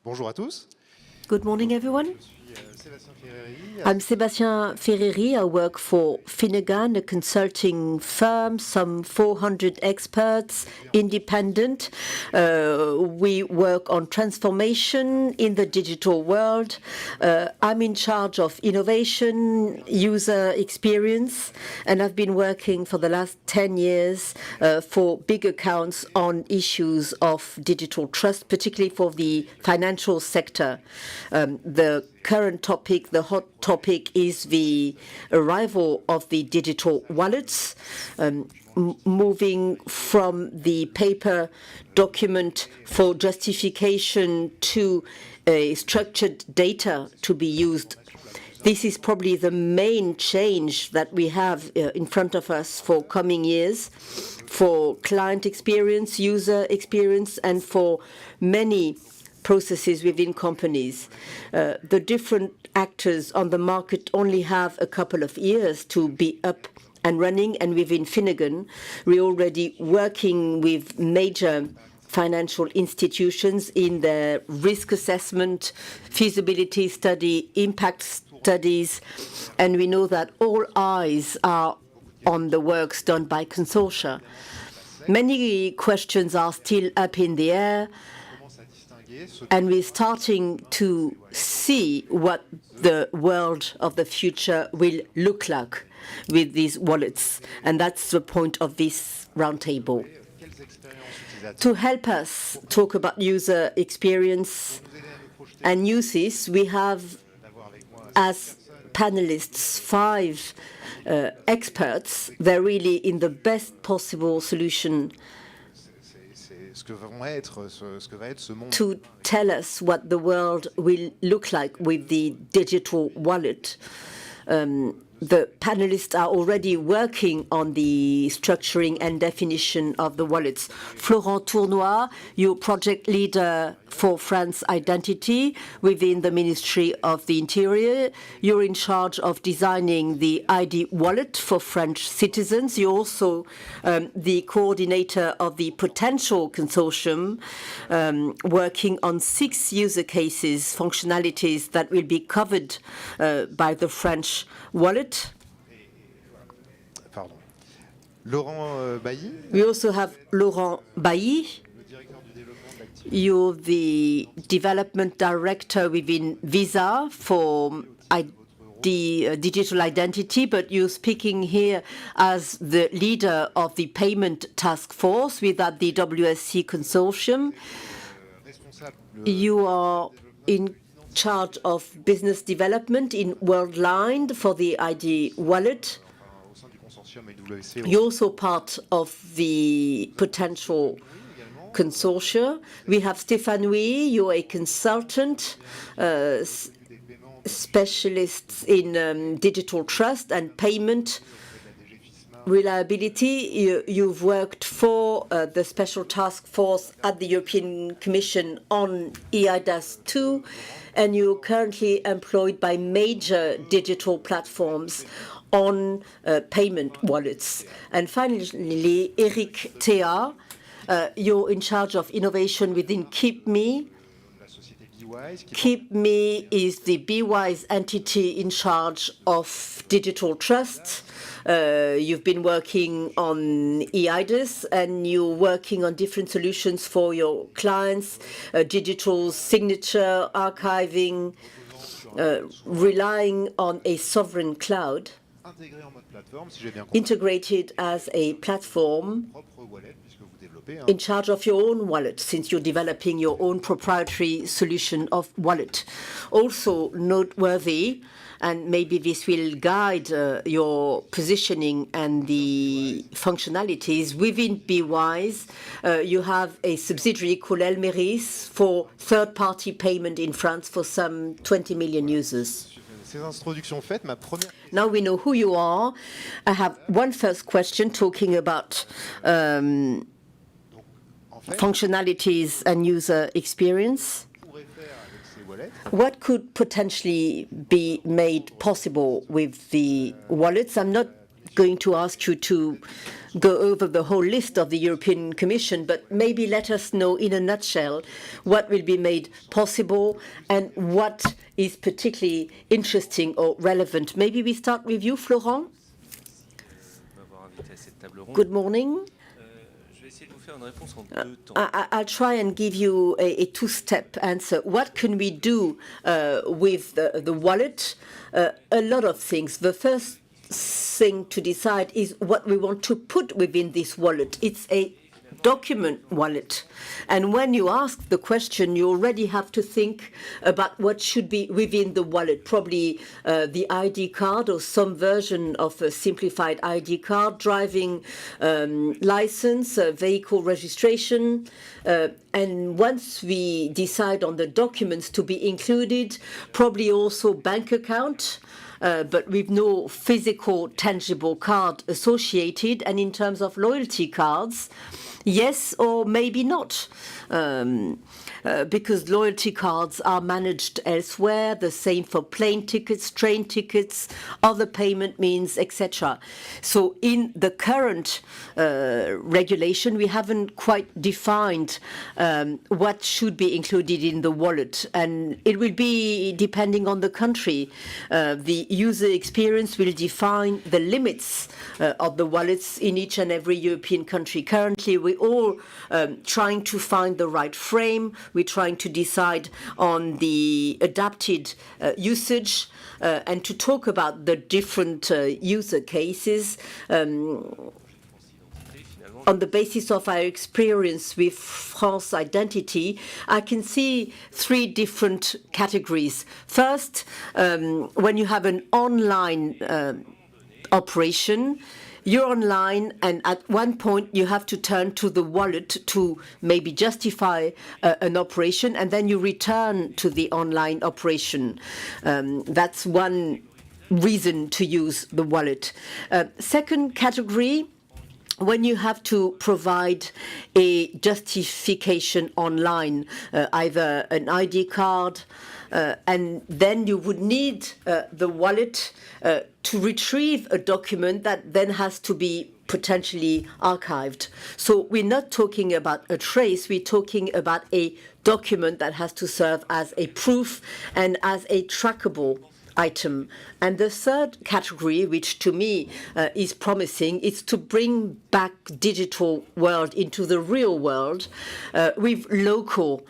Bonjour à tous. Good morning, everyone. I'm Sébastien Ferreri. I work for Finnegan, a consulting firm, some 400 experts, independent. We work on transformation in the digital world. I'm in charge of innovation, user experience, and I've been working for the last 10 years for big accounts on issues of digital trust, particularly for the financial sector. The current topic, the hot topic, is the arrival of the digital wallets, moving from the paper document for justification to a structured data to be used. This is probably the main change that we have in front of us for coming years, for client experience, user experience, and for many processes within companies. The different actors on the market only have a couple of years to be up and running, and within Finnegan, we're already working with major financial institutions in their risk assessment, feasibility study, impact studies, and we know that all eyes are on the works done by consortia. Many questions are still up in the air, and we're starting to see what the world of the future will look like with these wallets. And that's the point of this roundtable. To help us talk about user experience and uses, we have, as panelists, 5 experts. They're really in the best possible solution to tell us what the world will look like with the digital wallet. The panelists are already working on the structuring and definition of the wallets. Florent Tournois, your project leader for France Identity within the Ministry of the Interior. You're in charge of designing the ID wallet for French citizens. You're also the coordinator of the Potential Consortium, working on 6 user cases, functionalities that will be covered by the French wallet. Laurent Bailly. We also have Laurent Bailly. You're the development director within Visa for digital identity, but you're speaking here as the leader of the payment task force within the WSC consortium. You are in charge of business development in Worldline for the ID wallet. You're also part of the Potential Consortia. We have Stéphane Huy. You're a consultant, specialists in digital trust and payment reliability. You've worked for the special task force at the European Commission on eIDAS 2, and you're currently employed by major digital platforms on payment wallets. And finally, Eric Théa, you're in charge of innovation within KeepMe. KeepMe is the BWise entity in charge of digital trust. You've been working on eIDAS, and you're working on different solutions for your clients, digital signature, archiving, relying on a sovereign cloud, integrated as a platform in charge of your own wallet, since you're developing your own proprietary solution of wallet. Also noteworthy, and maybe this will guide your positioning and the functionalities within BWise, you have a subsidiary called Elmeris for third-party payment in France for some 20 million users. Now we know who you are. I have one first question talking about functionalities and user experience. What could potentially be made possible with the wallets? I'm not going to ask you to go over the whole list of the European Commission, but maybe let us know in a nutshell what will be made possible and what is particularly interesting or relevant. Maybe we start with you, Florent. Good morning. I'll try and give you a two-step answer. What can we do with the wallet? A lot of things. The first thing to decide is what we want to put within this wallet. It's a document wallet. And when you ask the question, you already have to think about what should be within the wallet. Probably the ID card or some version of a simplified ID card, driving license, vehicle registration. And once we decide on the documents to be included, probably also bank account, but with no physical, tangible card associated. And in terms of loyalty cards, yes or maybe not, because loyalty cards are managed elsewhere, the same for plane tickets, train tickets, other payment means, etc. So in the current regulation, we haven't quite defined what should be included in the wallet. And it will be depending on the country. The user experience will define the limits of the wallets in each and every European country. Currently, we're all trying to find the right frame. We're trying to decide on the adapted usage and to talk about the different user cases. On the basis of our experience with France Identity, I can see three different categories. First, when you have an online operation, you're online, and at one point you have to turn to the wallet to maybe justify an operation, and then you return to the online operation. That's one reason to use the wallet. Second category, when you have to provide a justification online, either an ID card, and then you would need the wallet to retrieve a document that then has to be potentially archived. So we're not talking about a trace, we're talking about a document that has to serve as a proof and as a trackable item. And the third category, which to me is promising, is to bring back digital world into the real world with local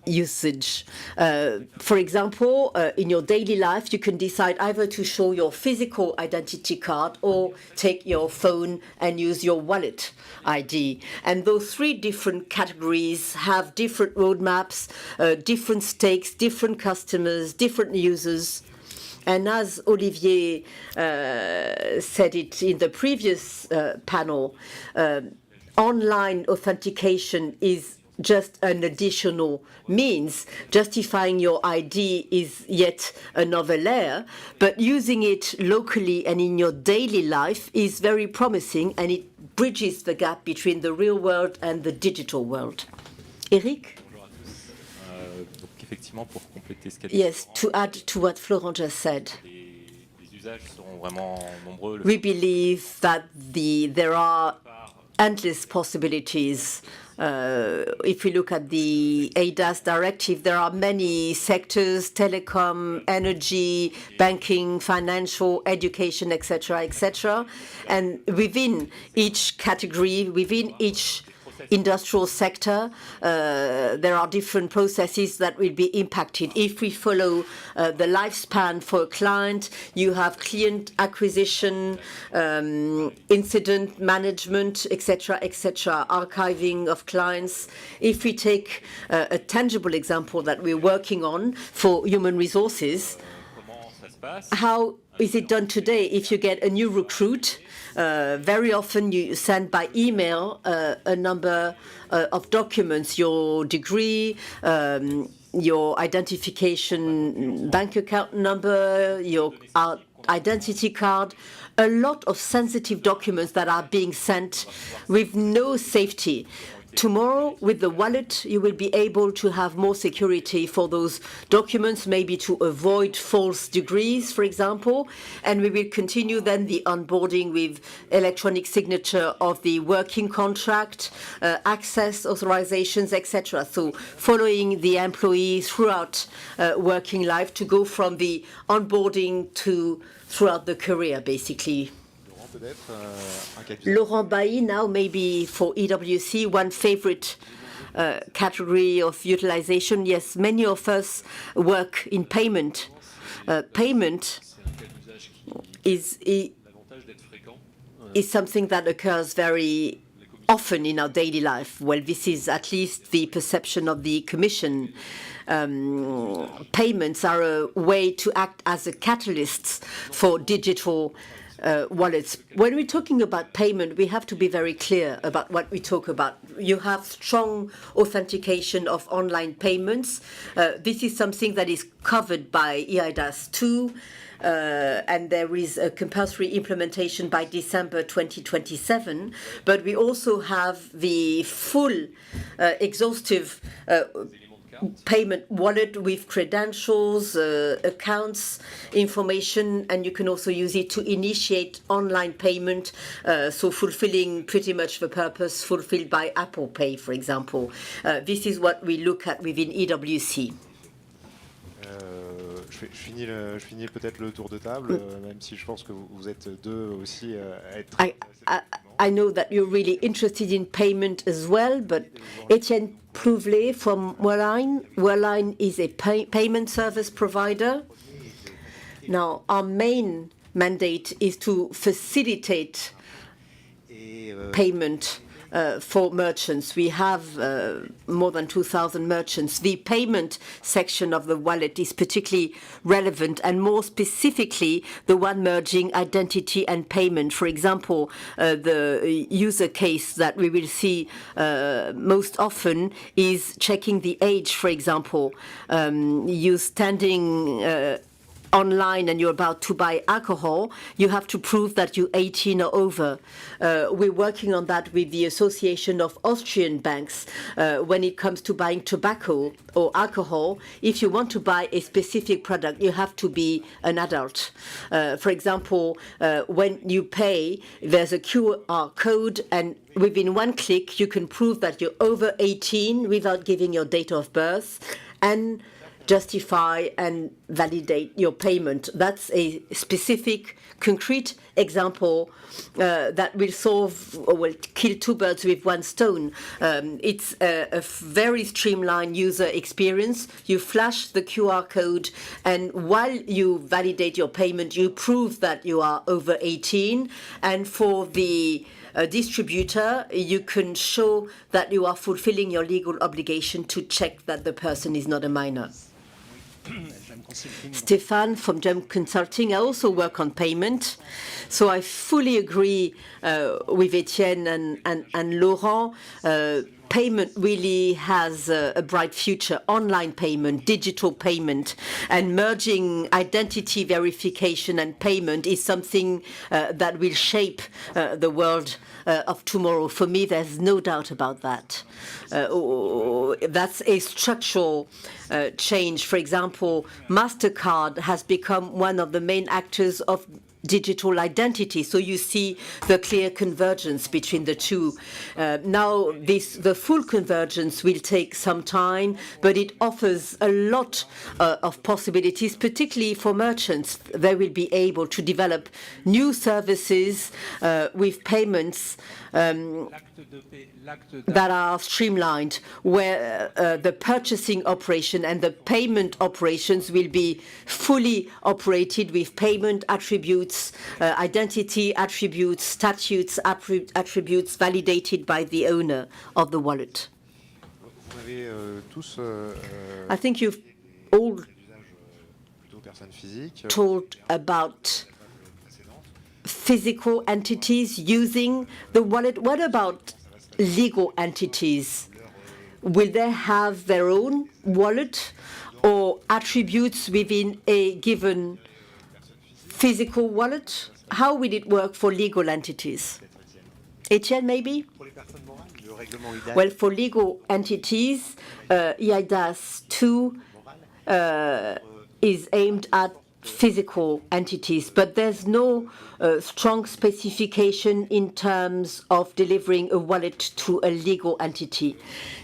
usage. For example, in your daily life, you can decide either to show your physical identity card or take your phone and use your wallet ID. And those three different categories have different roadmaps, different stakes, different customers, different users. And as Olivier said it in the previous panel, online authentication is just an additional means. Justifying your ID is yet another layer, but using it locally and in your daily life is very promising, and it bridges the gap between the real world and the digital world. Eric? Yes, to add to what Florent just said, we believe that there are endless possibilities. If we look at the ADAS directive, there are many sectors: telecom, energy, banking, financial, education, etc., etc. And within each category, within each industrial sector, there are different processes that will be impacted. If we follow the lifespan for a client, you have client acquisition, incident management, etc., etc., archiving of clients. If we take a tangible example that we're working on for human resources, how is it done today? If you get a new recruit, very often you send by email a number of documents, your degree, your identification bank account number, your identity card, a lot of sensitive documents that are being sent with no safety. tomorrow, with the wallet, you will be able to have more security for those documents, maybe to avoid false degrees, for example. And we will continue then the onboarding with electronic signature of the working contract, access authorizations, etc. So following the employee throughout working life to go from the onboarding to throughout the career, basically. Laurent Bailly, now maybe for EWC, one favorite category of utilization. Yes, many of us work in payment. Payment is something that occurs very often in our daily life. Well, this is at least the perception of the Commission. Payments are a way to act as a catalyst for digital wallets. When we're talking about payment, we have to be very clear about what we talk about. You have strong authentication of online payments. This is something that is covered by EIDAS 2, and there is a compulsory implementation by December 2027. But we also have the full exhaustive payment wallet with credentials, accounts, information, and you can also use it to initiate online payment, so fulfilling pretty much the purpose fulfilled by Apple Pay, for example. This is what we look at within EWC. Je finis peut-être le tour de table, même si je pense que vous êtes deux aussi à être... I know that you're really interested in payment as well, but Etienne Plouvelet from Worline. Worline is a payment service provider. Now, our main mandate is to facilitate payment for merchants. We have more than 2,000 merchants. The payment section of the wallet is particularly relevant, and more specifically, the one merging identity and payment. For example, the user case that we will see most often is checking the age, for example. You standing online and you're about to buy alcohol, you have to prove that you're 18 or over. We're working on that with the Association of Austrian Banks. When it comes to buying tobacco or alcohol, if you want to buy a specific product, you have to be an adult. For example, when you pay, there's a QR code, and within one click, you can prove that you're over 18 without giving your date of birth, and justify and validate your payment. That's a specific, concrete example that will solve or will kill two birds with one stone. It's a very streamlined user experience. You flash the QR code, and while you validate your payment, you prove that you are over 18. And for the distributor, you can show that you are fulfilling your legal obligation to check that the person is not a minor. Stéphane from Gem Consulting. I also work on payment, so I fully agree with Etienne and Laurent. Payment really has a bright future. Online payment, digital payment, and merging identity verification and payment is something that will shape the world of tomorrow. For me, there's no doubt about that. That's a structural change. For example, MasterCard has become one of the main actors of digital identity. So you see the clear convergence between the two. Now, the full convergence will take some time, but it offers a lot of possibilities, particularly for merchants. They will be able to develop new services with payments that are streamlined, where the purchasing operation and the payment operations will be fully operated with payment attributes, identity attributes, statutes attributes validated by the owner of the wallet. I think you've all talked about physical entities using the wallet. What about legal entities? Will they have their own wallet or attributes within a given physical wallet? How will it work for legal entities? Etienne, maybe? Well, for legal entities, EIDAS 2 is aimed at physical entities, but there's no strong specification in terms of delivering a wallet to a legal entity.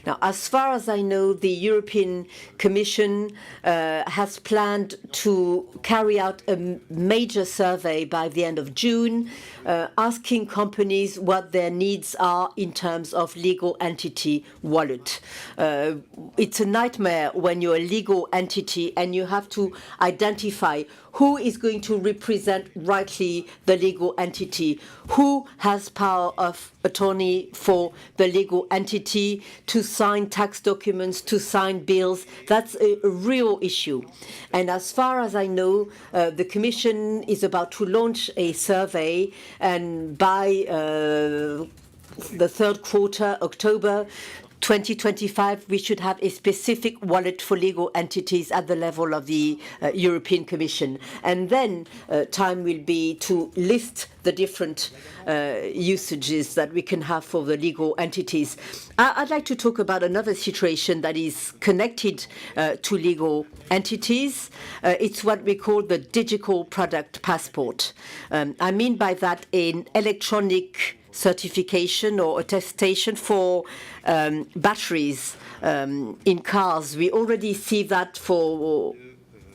Now, as far as I know, the European Commission has planned to carry out a major survey by the end of June, asking companies what their needs are in terms of legal entity wallet. It's a nightmare when you're a legal entity and you have to identify who is going to represent rightly the legal entity, who has power of attorney for the legal entity to sign tax documents, to sign bills. That's a real issue. And as far as I know, the Commission is about to launch a survey, and by the third quarter, October 2025, we should have a specific wallet for legal entities at the level of the European Commission. And then time will be to list the different usages that we can have for the legal entities. I'd like to talk about another situation that is connected to legal entities. It's what we call the digital product passport. I mean by that an electronic certification or attestation for batteries in cars. We already see that for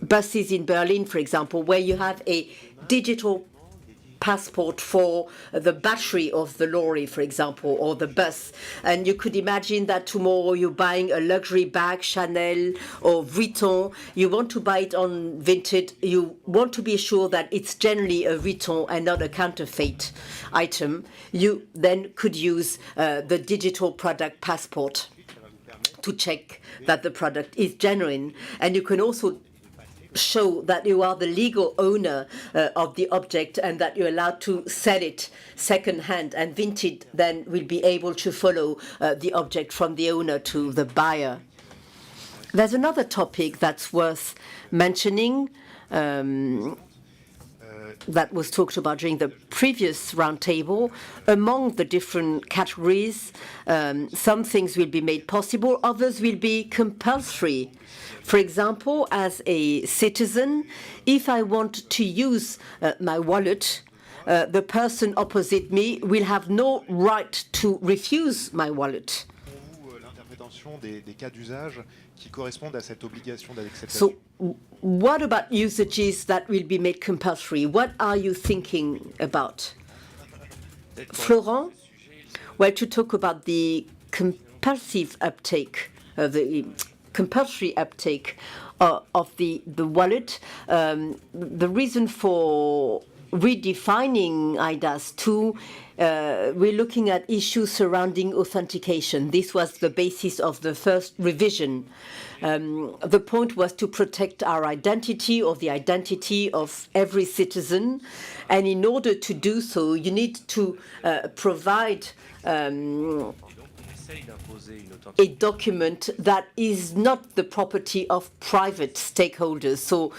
buses in Berlin, for example, where you have a digital passport for the battery of the lorry, for example, or the bus. And you could imagine that tomorrow you're buying a luxury bag, Chanel or Vuitton. You want to buy it on Vinted. You want to be sure that it's generally a Vuitton and not a counterfeit item. You then could use the digital product passport to check that the product is genuine. And you can also show that you are the legal owner of the object and that you're allowed to sell it second-hand, and Vinted then will be able to follow the object from the owner to the buyer. There's another topic that's worth mentioning that was talked about during the previous roundtable. Among the different categories, some things will be made possible, others will be compulsory. For example, as a citizen, if I want to use my wallet, the person opposite me will have no right to refuse my wallet. So what about usages that will be made compulsory? What are you thinking about? Florent? Well, to talk about the compulsive uptake, the compulsory uptake of the wallet, the reason for redefining IDAS 2, we're looking at issues surrounding authentication. This was the basis of the first revision. The point was to protect our identity or the identity of every citizen. And in order to do so, you need to provide a document that is not the property of private stakeholders. So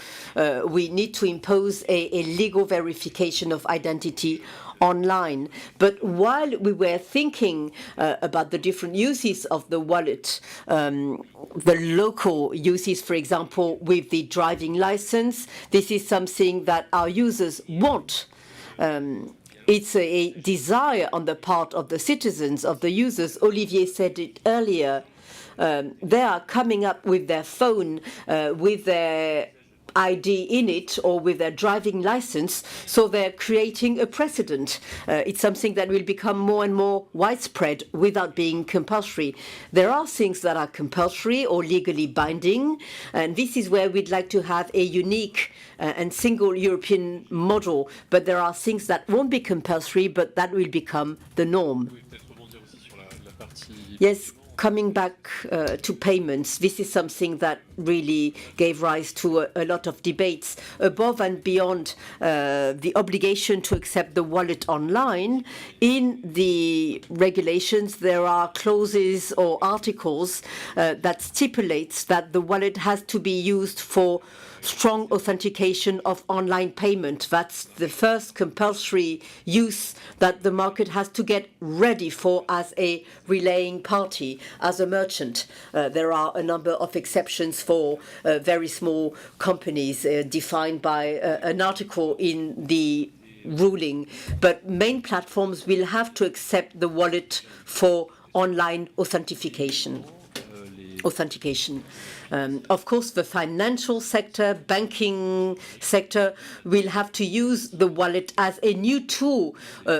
we need to impose a legal verification of identity online. But while we were thinking about the different uses of the wallet, the local uses, for example, with the driving license, this is something that our users want. It's a desire on the part of the citizens, of the users. Olivier said it earlier. They are coming up with their phone, with their ID in it, or with their driving license, so they're creating a precedent. It's something that will become more and more widespread without being compulsory. There are things that are compulsory or legally binding, and this is where we'd like to have a unique and single European model. But there are things that won't be compulsory, but that will become the norm. Yes. Coming back to payments, this is something that really gave rise to a lot of debates. Above and beyond the obligation to accept the wallet online, in the regulations there are clauses or articles that stipulates that the wallet has to be used for strong authentication of online payment. That's the first compulsory use that the market has to get ready for as a relaying party, as a merchant. There are a number of exceptions for very small companies defined by an article in the ruling, but main platforms will have to accept the wallet for online authentication. Of course, the financial sector, banking sector will have to use the wallet as a new tool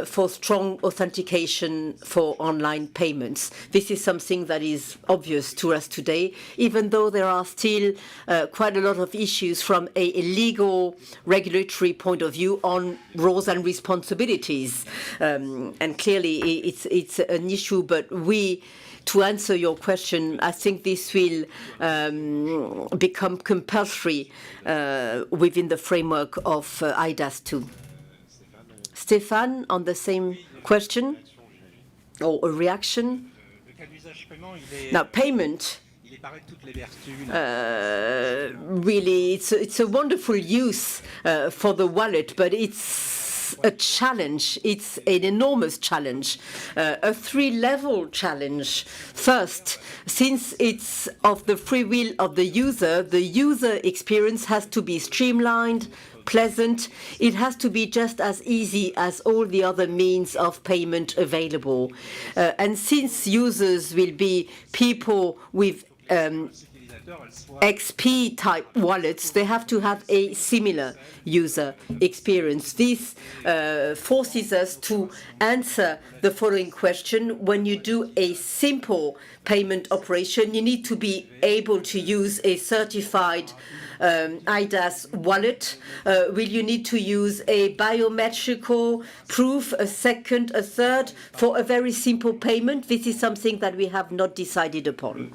for strong authentication for online payments. This is something that is obvious to us today, even though there are still quite a lot of issues from a legal regulatory point of view on roles and responsibilities. And clearly it's an issue, but to answer your question, I think this will become compulsory within the framework of IDAS 2. Stéphane, on the same question, or a reaction? Now, payment, really, it's a wonderful use for the wallet, but it's a challenge. It's an enormous challenge, a three-level challenge. First, since it's of the free will of the user experience has to be streamlined, pleasant. It has to be just as easy as all the other means of payment available. And since users will be people with XP-type wallets, they have to have a similar user experience. This forces us to answer the following question. When you do a simple payment operation, you need to be able to use a certified IDAS wallet. Will you need to use a biometrical proof, a second, a third, for a very simple payment? This is something that we have not decided upon.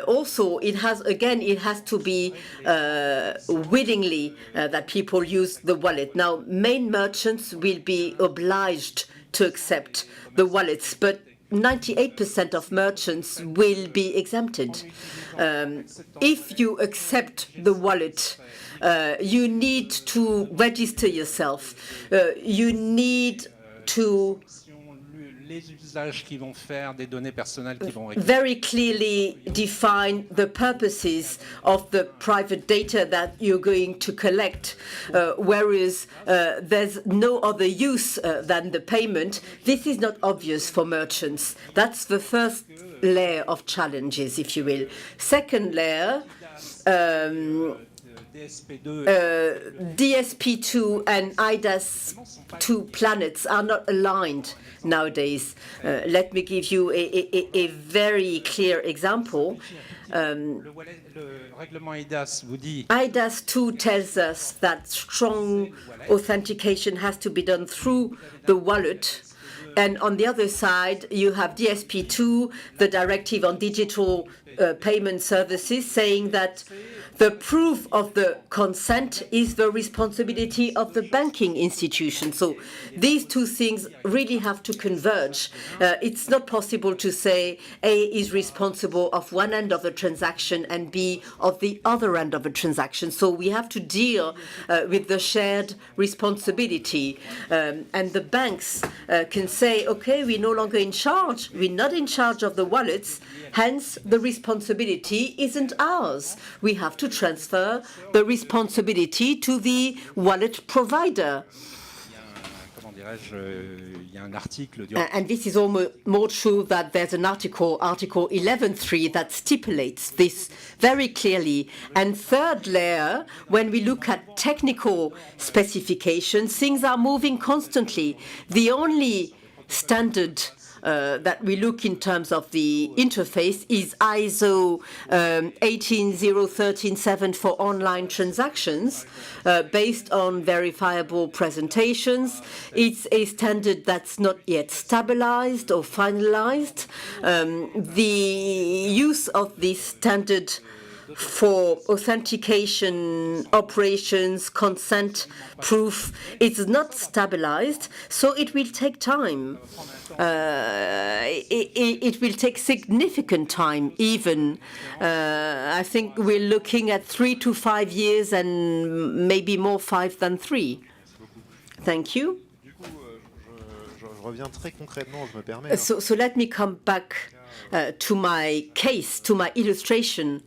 Also, it has to be willingly that people use the wallet. Now, main merchants will be obliged to accept the wallets, but 98% of merchants will be exempted. If you accept the wallet, you need to register yourself. You need to very clearly define the purposes of the private data that you're going to collect, whereas there's no other use than the payment. This is not obvious for merchants. That's the first layer of challenges, if you will. Second layer, DSP2 and IDAS 2 planets are not aligned nowadays. Let me give you a very clear example. IDAS 2 tells us that strong authentication has to be done through the wallet. And on the other side, you have DSP2, the Directive on Digital Payment Services, saying that the proof of the consent is the responsibility of the banking institution. So these two things really have to converge. It's not possible to say A is responsible of one end of the transaction and B of the other end of a transaction. So we have to deal with the shared responsibility. And the banks can say, okay, we're no longer in charge. We're not in charge of the wallets. Hence, the responsibility isn't ours. We have to transfer the responsibility to the wallet provider. And this is almost more true that there's an article 11.3, that stipulates this very clearly. And third layer, when we look at technical specifications, things are moving constantly. The only standard that we look in terms of the interface is ISO 180.137 for online transactions based on verifiable presentations. It's a standard that's not yet stabilized or finalized. The use of this standard for authentication operations, consent proof, it's not stabilized, so it will take time. It will take significant time even. I think we're looking at 3 to 5 years and maybe more 5 than 3. Thank you. So let me come back to my case, to my illustration.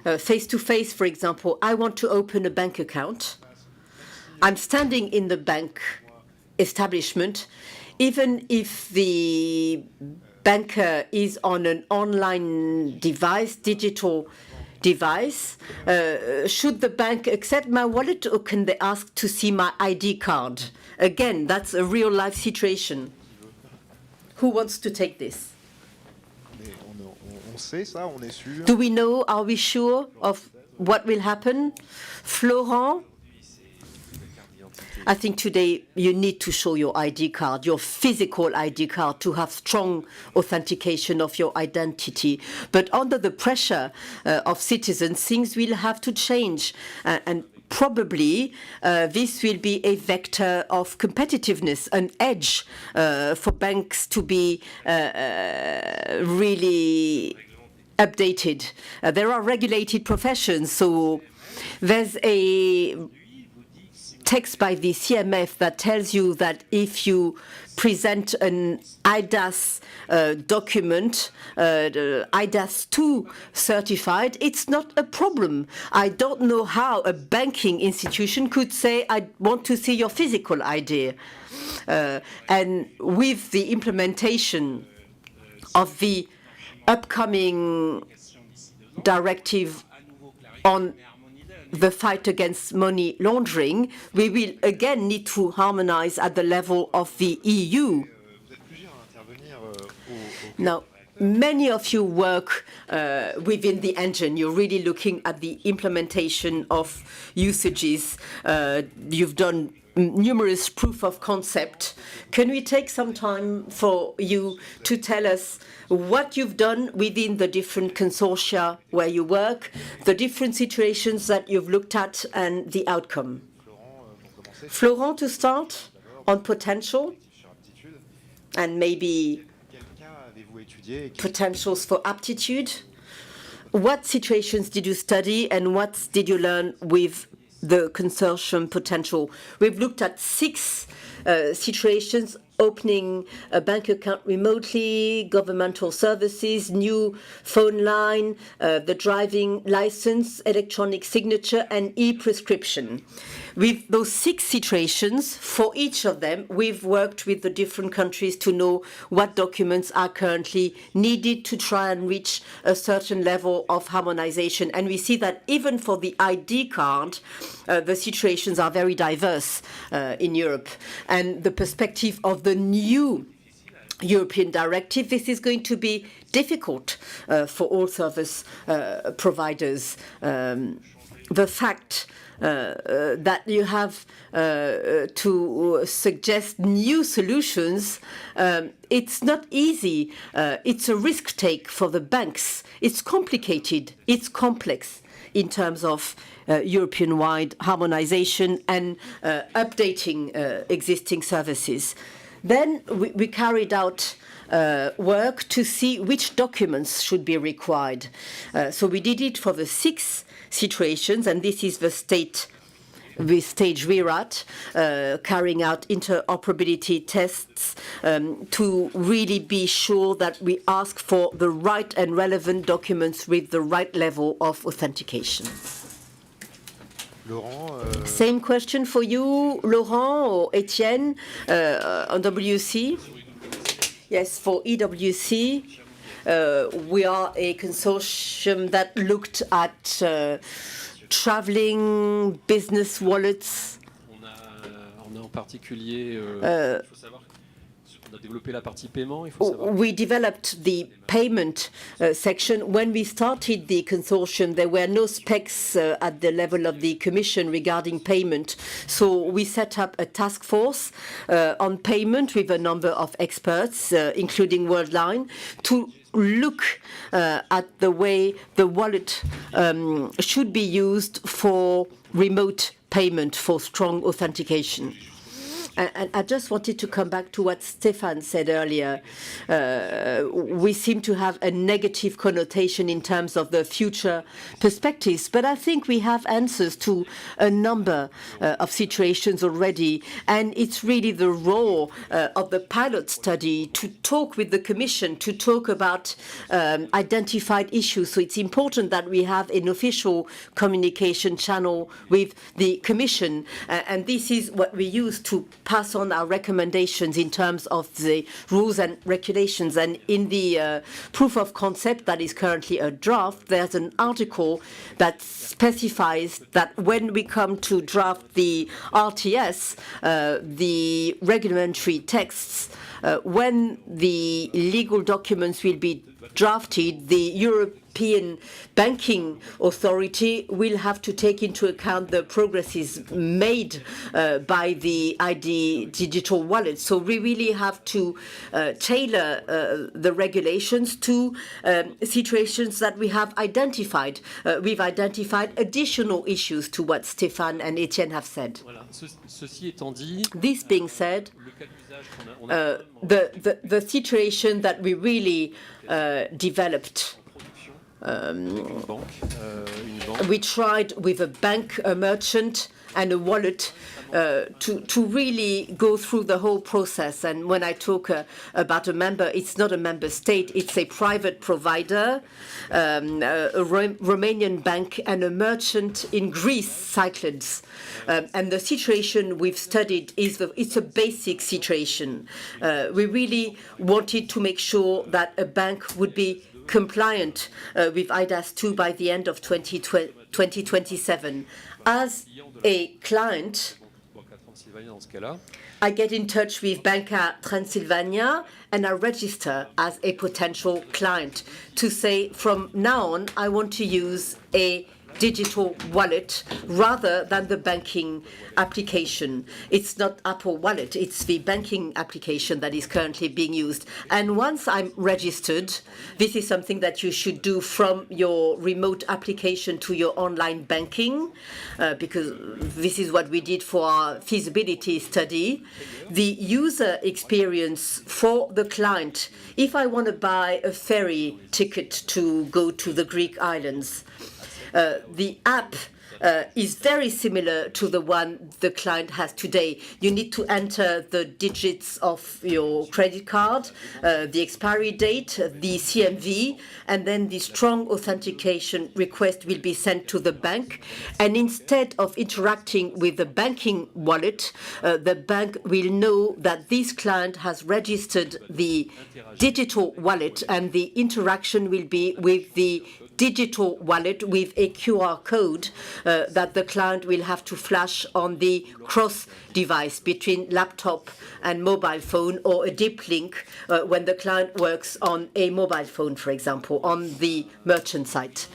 Face-to-face, for example, I want to open a bank account. I'm standing in the bank establishment. Even if the banker is on an online device, digital device, should the bank accept my wallet or can they ask to see my ID card? Again, that's a real-life situation. Who wants to take this? Do we know, are we sure of what will happen? Florent? I think today you need to show your ID card, your physical ID card, to have strong authentication of your identity. But under the pressure of citizens, things will have to change. And probably this will be a vector of competitiveness, an edge for banks to be really updated. There are regulated professions, so there's a text by the CMF that tells you that if you present an IDAS document, IDAS 2 certified, it's not a problem. I don't know how a banking institution could say, I want to see your physical ID. And with the implementation of the upcoming directive on the fight against money laundering, we will again need to harmonize at the level of the EU. Now, many of you work within the engine. You're really looking at the implementation of usages. You've done numerous proof of concept. Can we take some time for you to tell us what you've done within the different consortia where you work, the different situations that you've looked at, and the outcome? Florent, to start on potential and maybe potentials for aptitude. What situations did you study and what did you learn with the consortium potential? We've looked at 6 situations: opening a bank account remotely, governmental services, new phone line, the driving license, electronic signature, and e-prescription. With those 6 situations, for each of them, we've worked with the different countries to know what documents are currently needed to try and reach a certain level of harmonization. And we see that even for the ID card, the situations are very diverse in Europe. And the perspective of the new European directive, this is going to be difficult for all service providers. The fact that you have to suggest new solutions, it's not easy. It's a risk take for the banks. It's complicated. It's complex in terms of European-wide harmonization and updating existing services. Then we carried out work to see which documents should be required. So we did it for the 6 situations, and this is the stage we're at, carrying out interoperability tests to really be sure that we ask for the right and relevant documents with the right level of authentication. Laurent, Same question for you, Laurent or Etienne, on WC? Yes, for EWC, we are a consortium that looked at traveling business wallets. On a en particulier, il faut savoir qu'on a développé la partie paiement. Il faut savoir. We developed the payment section. When we started the consortium, there were no specs at the level of the Commission regarding payment. So we set up a task force on payment with a number of experts, including Worldline, to look at the way the wallet should be used for remote payment for strong authentication. And I just wanted to come back to what Stefan said earlier. We seem to have a negative connotation in terms of the future perspectives, but I think we have answers to a number of situations already. And it's really the role of the pilot study to talk with the Commission, to talk about identified issues. So it's important that we have an official communication channel with the Commission. And this is what we use to pass on our recommendations in terms of the rules and regulations. And in the proof of concept that is currently a draft, there's an article that specifies that when we come to draft the RTS, the regulatory texts, when the legal documents will be drafted, the European Banking Authority will have to take into account the progresses made by the ID digital wallet. So we really have to tailor the regulations to situations that we have identified. We've identified additional issues to what Stéphane and Etienne have said. This being said, the situation that we really developed, we tried with a bank, a merchant, and a wallet to really go through the whole process. And when I talk about a member, it's not a member state, it's a private provider, a Romanian bank, and a merchant in Greece, Cyclades. And the situation we've studied it's a basic situation. We really wanted to make sure that a bank would be compliant with IDAS 2 by the end of 2027. As a client, I get in touch with Banca Transilvania and I register as a potential client to say, from now on, I want to use a digital wallet rather than the banking application. It's not Apple Wallet, it's the banking application that is currently being used. And once I'm registered, this is something that you should do from your remote application to your online banking, because this is what we did for our feasibility study. The user experience for the client, if I want to buy a ferry ticket to go to the Greek islands, the app is very similar to the one the client has today. You need to enter the digits of your credit card, the expiry date, the CMV, and then the strong authentication request will be sent to the bank. And instead of interacting with the banking wallet, the bank will know that this client has registered the digital wallet, and the interaction will be with the digital wallet with a QR code that the client will have to flash on the cross device between laptop and mobile phone, or a deep link when the client works on a mobile phone, for example, on the merchant site.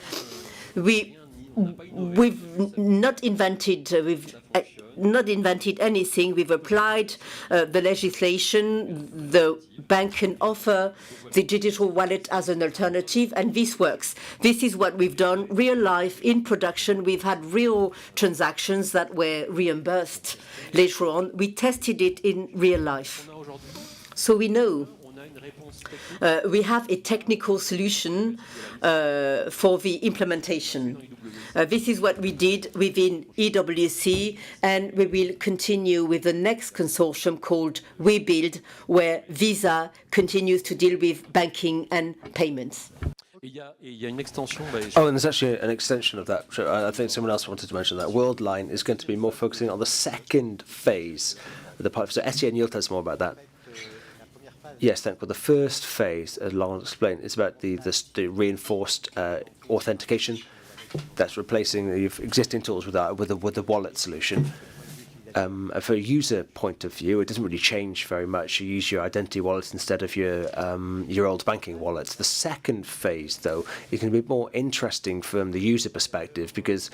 We've not invented anything. We've applied the legislation. The bank can offer the digital wallet as an alternative, and this works. This is what we've done, real life, in production. We've had real transactions that were reimbursed later on. We tested it in real life. So we know we have a technical solution for the implementation. This is what we did within EWC, and we will continue with the next consortium called WeBuild, where Visa continues to deal with banking and payments. Oh, and there's actually an extension of that. I think someone else wanted to mention that. Worldline is going to be more focusing on the second phase of the pipe. So Etienne, you'll tell us more about that. Yes, thank you. The first phase, as Laurent explained, is about the reinforced authentication. That's replacing the existing tools with the wallet solution. For a user point of view, it doesn't really change very much. You use your identity wallet instead of your old banking wallets. The second phase, though, is going to be more interesting from the user perspective, because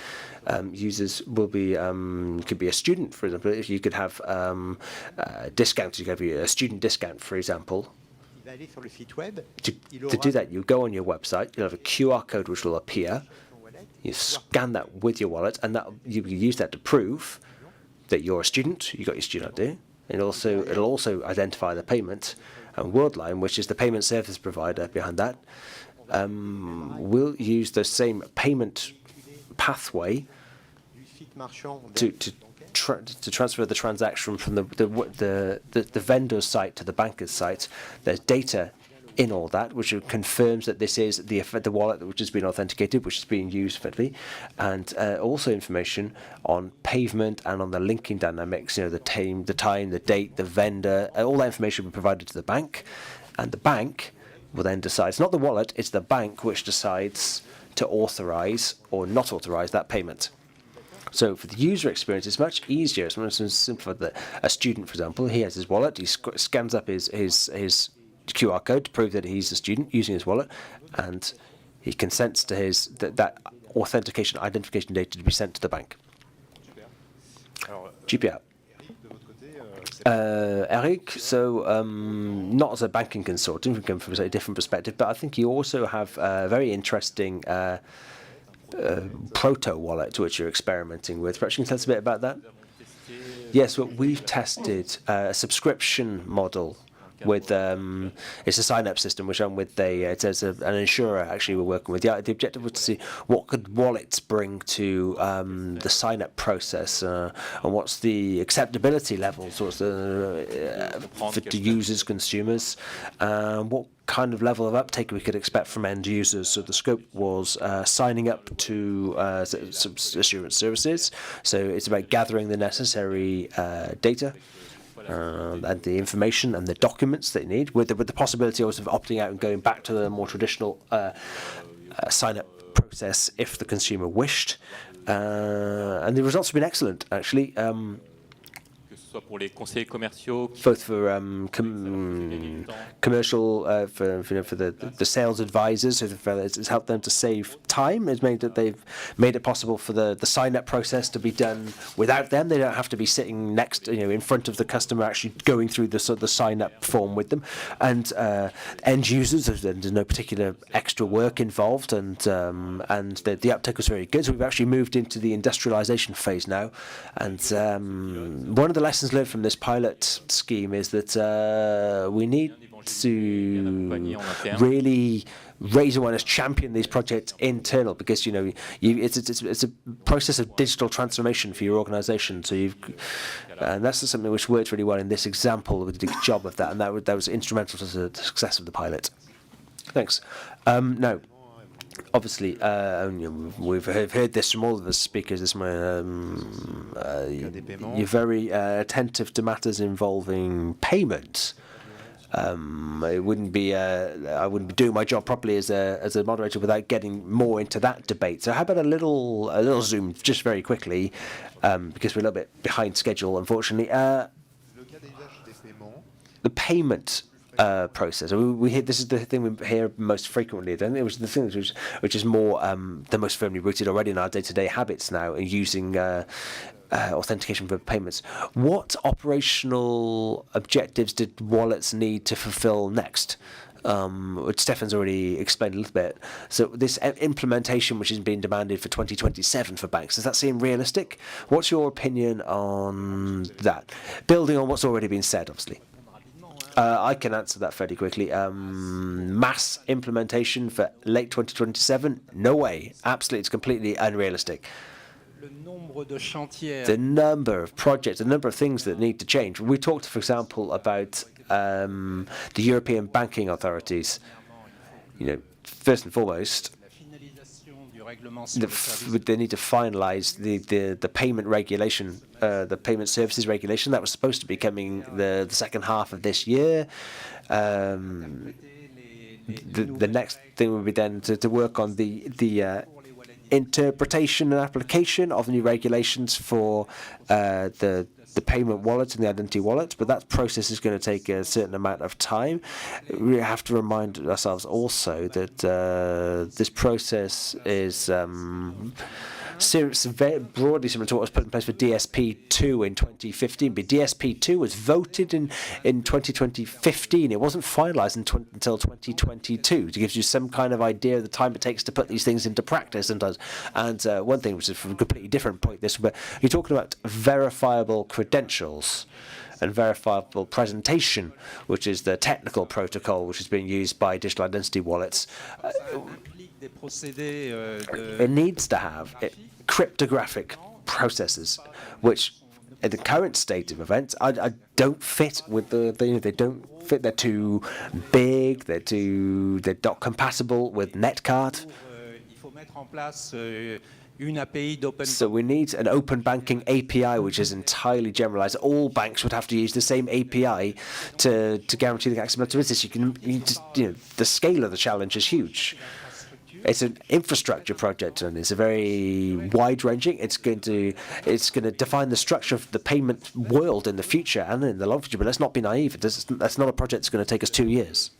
users will be could be a student, for example. If you could have discounts, you could have a student discount, for example. To do that, you go on your website, you'll have a QR code which will appear. You scan that with your wallet, and that you can use that to prove that you're a student, you got your student ID, and it'll also identify the payment. And Worldline, which is the payment service provider behind that, will use the same payment pathway to transfer the transaction from the vendor's site to the banker's site. There's data in all that, which confirms that this is the wallet which has been authenticated, which is being used effectively, and also information on pavement and on the linking dynamics. The time, the date, the vendor, all that information will be provided to the bank, and the bank will then decide. It's not the wallet; it's the bank which decides to authorize or not authorize that payment. So for the user experience, it's much easier. It's much simpler that a student, for example, he has his wallet, he scans up his QR code to prove that he's a student using his wallet, and he consents to that authentication identification data to be sent to the bank. GPR. Eric, so not as a banking consultant, we come from a different perspective, but I think you also have a very interesting proto wallet which you're experimenting with. Perhaps you can tell us a bit about that? Yes, well, we've tested a subscription model with it's a sign-up system which I'm with an insurer actually we're working with. The objective was to see what could wallets bring to the sign-up process and what's the acceptability levels, what's to users, consumers, what kind of level of uptake we could expect from end users. So the scope was signing up to assurance services. So it's about gathering the necessary data and the information and the documents that you need, with the possibility also of opting out and going back to the more traditional sign-up process if the consumer wished. And the results have been excellent, actually. Both for commercial, for the sales advisors, it's helped them to save time. It's made that they've made it possible for the sign-up process to be done without them. They don't have to be sitting next, in front of the customer, actually going through the sign-up form with them. And end users, there's no particular extra work involved, and the uptake was very good. So we've actually moved into the industrialization phase now, and one of the lessons learned from this pilot scheme is that we need to really raise awareness, champion these projects internal, because it's a process of digital transformation for your organisation. So and that's something which worked really well in this example. We did a good job of that, and that was instrumental to the success of the pilot. Thanks. Now, obviously, we've heard this from all of the speakers this morning. You're very attentive to matters involving payment. It wouldn't be I wouldn't be doing my job properly as a moderator without getting more into that debate. So how about a little zoom just very quickly, because we're a little bit behind schedule, unfortunately. The payment process. We hear this is the thing we hear most frequently. Then it was the thing which is more the most firmly rooted already in our day-to-day habits now, in using authentication for payments. What operational objectives did wallets need to fulfill next? Which Stefan's already explained a little bit. So this implementation, which is being demanded for 2027 for banks, does that seem realistic? What's your opinion on that? Building on what's already been said, obviously. I can answer that fairly quickly. Mass implementation for late 2027? No way. Absolutely, it's completely unrealistic. The number of projects, the number of things that need to change. We talked, for example, about the European banking authorities. First and foremost, they need to finalise the payment regulation, the payment services regulation that was supposed to be coming the second half of this year. The next thing would be then to work on the interpretation and application of new regulations for the payment wallet and the identity wallet, but that process is going to take a certain amount of time. We have to remind ourselves also that this process is very broadly similar to what was put in place for DSP2 in 2015. But DSP2 was voted in 2015. It wasn't finalised until 2022, to give you some kind of idea of the time it takes to put these things into practice. And one thing, which is from a completely different point, but you're talking about verifiable credentials and verifiable presentation, which is the technical protocol which is being used by digital identity wallets. It needs to have cryptographic processes, which in the current state of events, I don't fit with they don't fit. They're too big. They're not compatible with Netcard. So we need an open banking API which is entirely generalized. All banks would have to use the same API to guarantee the accessibility of business. The scale of the challenge is huge. It's an infrastructure project, and it's a very wide-ranging. It's going to define the structure of the payment world in the future and in the long future. But let's not be naive. That's not a project that's going to take us 2 years.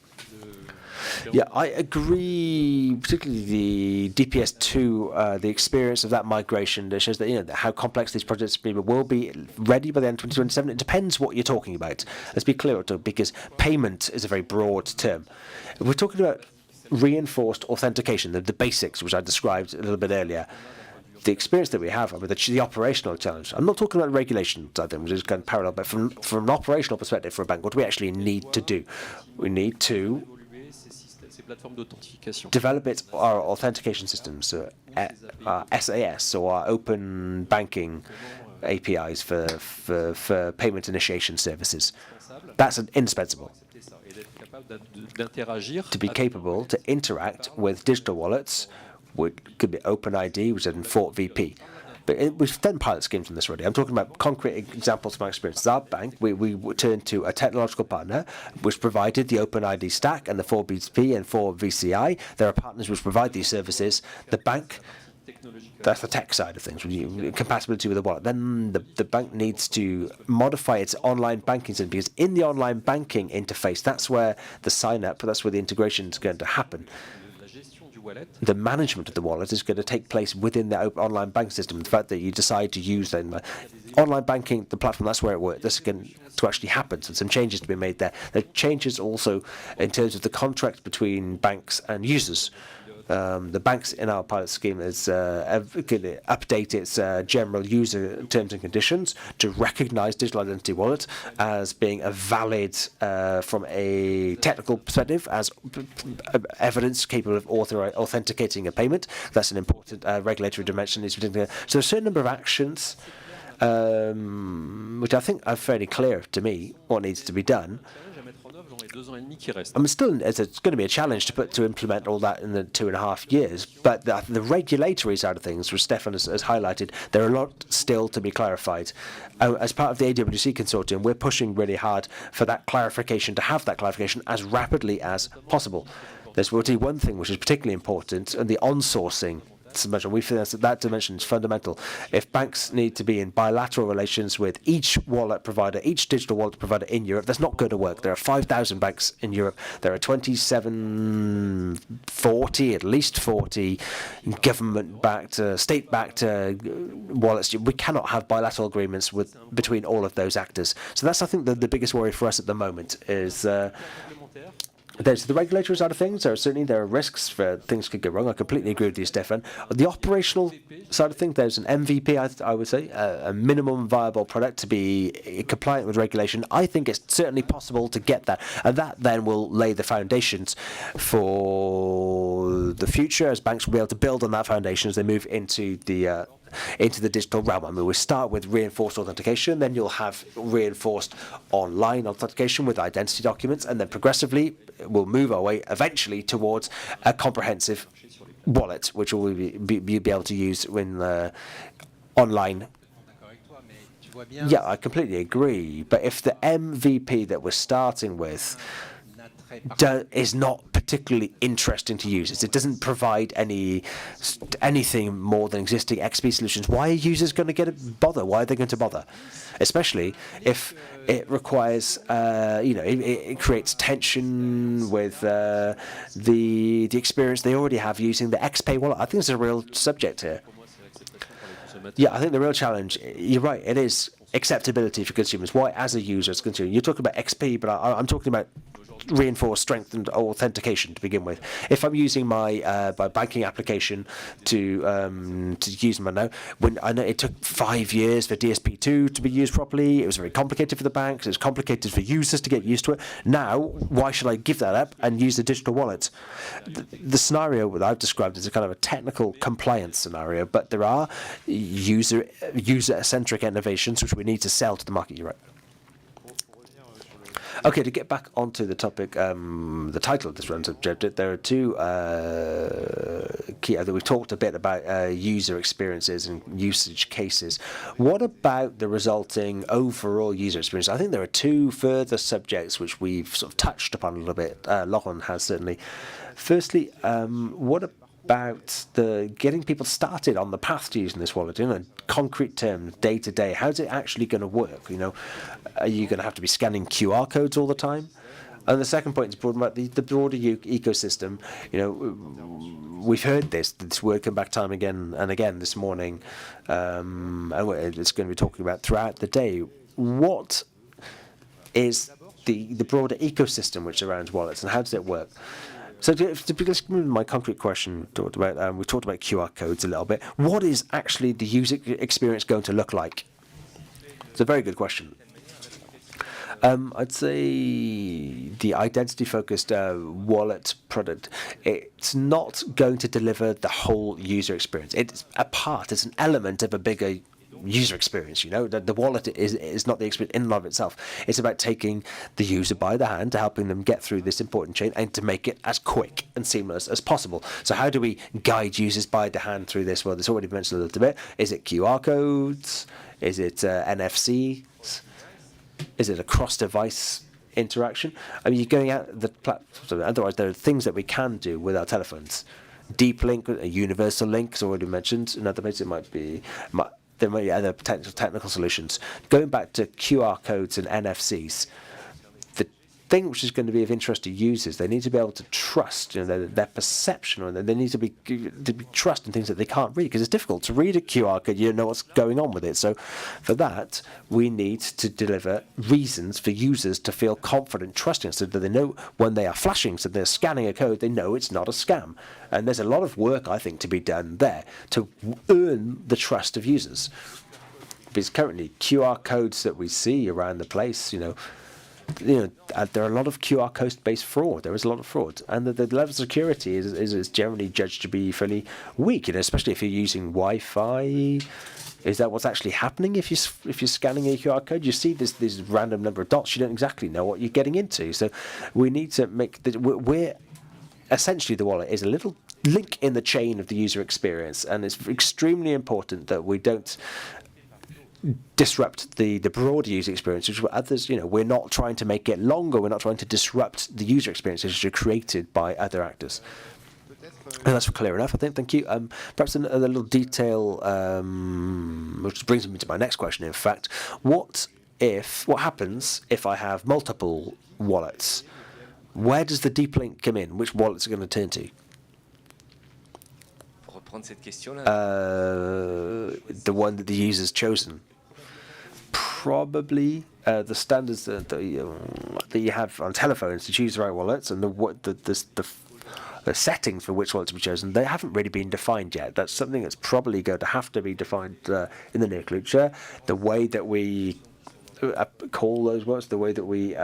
Yeah, I agree. Particularly the DPS2, the experience of that migration that shows that how complex these projects will be ready by the end of 2027. It depends what you're talking about. Let's be clear, because payment is a very broad term. We're talking about reinforced authentication, the basics which I described a little bit earlier. The experience that we have with the operational challenge. I'm not talking about regulation, I think, which is kind of parallel, but from an operational perspective for a bank, what do we actually need to do? We need to develop our authentication systems, SAS, so our open banking APIs for payment initiation services. That's indispensable. To be capable to interact with digital wallets, which could be OpenID, which is in Fort VP. But we've done pilot schemes on this already. I'm talking about concrete examples from my experience. Our bank, we turned to a technological partner which provided the OpenID stack and the 4BTP and 4VCI. There are partners which provide these services. The bank, that's the tech side of things, compatibility with the wallet. Then the bank needs to modify its online banking system, because in the online banking interface, that's where the sign-up, that's where the integration is going to happen. The management of the wallet is going to take place within the online banking system. The fact that you decide to use the online banking, the platform, that's where it works. This is going to actually happen. So some changes to be made there. There are changes also in terms of the contract between banks and users. The banks in our pilot scheme is going to update its general user terms and conditions to recognize digital identity wallet as being a valid, from a technical perspective, as evidence capable of authenticating a payment. That's an important regulatory dimension. So there's a certain number of actions which I think are fairly clear to me what needs to be done. It's going to be a challenge to implement all that in the 2.5 years. But the regulatory side of things, which Stefan has highlighted, there are a lot still to be clarified. As part of the AWC consortium, we're pushing really hard for that clarification, to have that clarification as rapidly as possible. There's already one thing which is particularly important, and the on-sourcing dimension. We feel that dimension is fundamental. If banks need to be in bilateral relations with each wallet provider, each digital wallet provider in Europe, that's not going to work. There are 5,000 banks in Europe. There are 40 at least 40 government-backed, state-backed wallets. We cannot have bilateral agreements between all of those actors. So that's, I think, the biggest worry for us at the moment is there's the regulatory side of things. There are risks for things could go wrong. I completely agree with you, Stefan. The operational side of things, there's an MVP, I would say, a minimum viable product to be compliant with regulation. I think it's certainly possible to get that, and that then will lay the foundations for the future, as banks will be able to build on that foundation as they move into the digital realm. I mean, we start with reinforced authentication, then you'll have reinforced online authentication with identity documents, and then progressively we'll move our way eventually towards a comprehensive wallet, which will be able to use when online. Yeah, I completely agree. But if the MVP that we're starting with is not particularly interesting to users, it doesn't provide anything more than existing XP solutions, why are users going to bother? Why are they going to bother? Especially if it requires, it creates tension with the experience they already have using the XPay wallet. I think it's a real subject here. Yeah, I think the real challenge, you're right, it is acceptability for consumers. Why, as a user, as a consumer? You're talking about XP, but I'm talking about reinforced strength and authentication to begin with. If I'm using my banking application to use them now, when I know it took 5 years for DSP2 to be used properly, it was very complicated for the banks, it was complicated for users to get used to it. Now, why should I give that up and use a digital wallet? The scenario that I've described is a kind of a technical compliance scenario, but there are user-centric innovations which we need to sell to the market. You're right. Okay, to get back onto the topic, the title of this round subject, there are two key. We've talked a bit about user experiences and usage cases. What about the resulting overall user experience? I think there are two further subjects which we've sort of touched upon a little bit. Laurent has certainly. Firstly, what about the getting people started on the path to using this wallet in a concrete terms, day to day? How's it actually going to work? You know, are you going to have to be scanning QR codes all the time? And the second point is about the broader ecosystem. You know, we've heard this word come back time again and again this morning, and it's going to be talking about throughout the day. What is the broader ecosystem which surrounds wallets, and how does it work? So let's move to my concrete question. We talked about QR codes a little bit. What is actually the user experience going to look like? It's a very good question. I'd say the identity-focused wallet product, it's not going to deliver the whole user experience. It's an element of a bigger user experience. You know, the wallet is not the experience in and of itself. It's about taking the user by the hand, to helping them get through this important chain, and to make it as quick and seamless as possible. So how do we guide users by the hand through this? Well, it's already mentioned a little bit. Is it QR codes? Is it NFC? Is it a cross-device interaction? I mean, you're going out the platform. Otherwise, there are things that we can do with our telephones. Deep link, a universal link, is already mentioned. In other places, it might be. There may be other potential technical solutions. Going back to QR codes and NFCs, the thing which is going to be of interest to users, they need to be able to trust, you know, their perception, or they need to be trust in things that they can't read, because it's difficult to read a QR code. You don't know what's going on with it. So, for that, we need to deliver reasons for users to feel confident, trusting, so that they know when they are flashing, so they're scanning a code, they know it's not a scam. And there's a lot of work, I think, to be done there to earn the trust of users. Because currently, QR codes that we see around the place, there are a lot of QR code-based fraud. There is a lot of fraud, and the level of security is generally judged to be fairly weak. Especially if you're using Wi-Fi. Is that what's actually happening if you're scanning a QR code? You see this random number of dots. You don't exactly know what you're getting into. So we need to make we're essentially, the wallet is a little link in the chain of the user experience, and it's extremely important that we don't disrupt the broader user experience, which others, we're not trying to make it longer, we're not trying to disrupt the user experiences which are created by other actors. And that's clear enough, I think. Thank you. Perhaps a little detail, which brings me to my next question, in fact. What happens if I have multiple wallets? Where does the deep link come in? Which wallets are going to turn to? The one that the user's chosen. Probably the standards that you have on telephones to choose the right wallets, and the settings for which wallet to be chosen, they haven't really been defined yet. That's something that's probably going to have to be defined in the near future. The way that we call those words, the way that we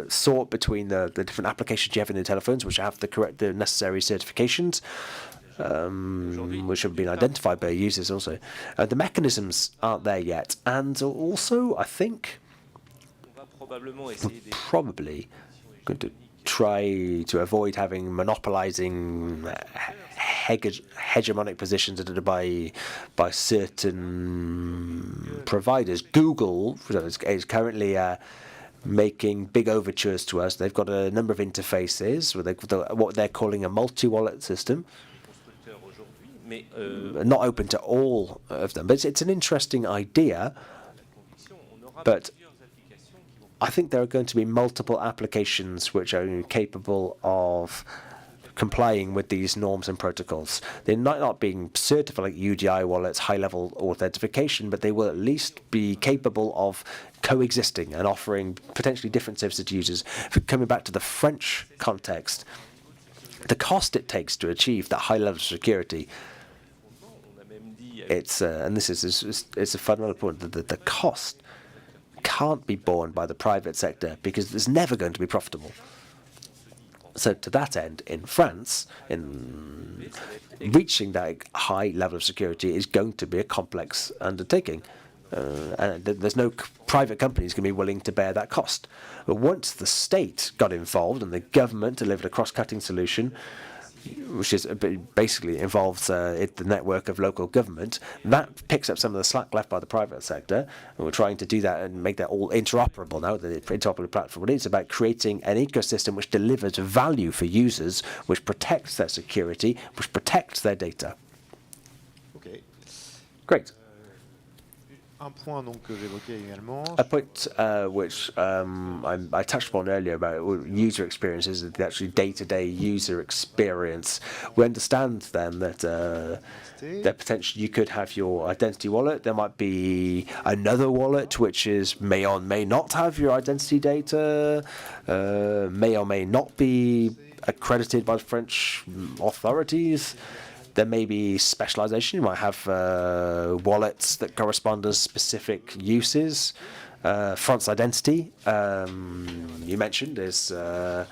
sort between the different applications you have in the telephones, which have the necessary certifications, which have been identified by users also. The mechanisms aren't there yet, and also I think we're probably going to try to avoid having monopolizing hegemonic positions by certain providers. Google is currently making big overtures to us. They've got a number of interfaces with what they're calling a multi-wallet system. Not open to all of them, but it's an interesting idea. But I think there are going to be multiple applications which are capable of complying with these norms and protocols. They might not be certified like UDI wallets, high-level authentication, but they will at least be capable of coexisting and offering potentially different services to users. Coming back to the French context, the cost it takes to achieve that high level of security, it's and this is it's a fundamental point that the cost can't be borne by the private sector because it's never going to be profitable. So to that end, in France, in reaching that high level of security is going to be a complex undertaking. And there's no private companies going to be willing to bear that cost. But once the state got involved and the government delivered a cross-cutting solution, which is basically involves the network of local government, that picks up some of the slack left by the private sector. And we're trying to do that and make that all interoperable now, the interoperable platform. It's about creating an ecosystem which delivers value for users, which protects their security, which protects their data. Okay. Great. Un point donc que j'évoquais également. A point which I touched upon earlier about user experiences, the actually day-to-day user experience. We understand then that potentially you could have your identity wallet. There might be another wallet which may or may not have your identity data, may or may not be accredited by the French authorities. There may be specialization. You might have wallets that correspond to specific uses. France identity, you mentioned, is, I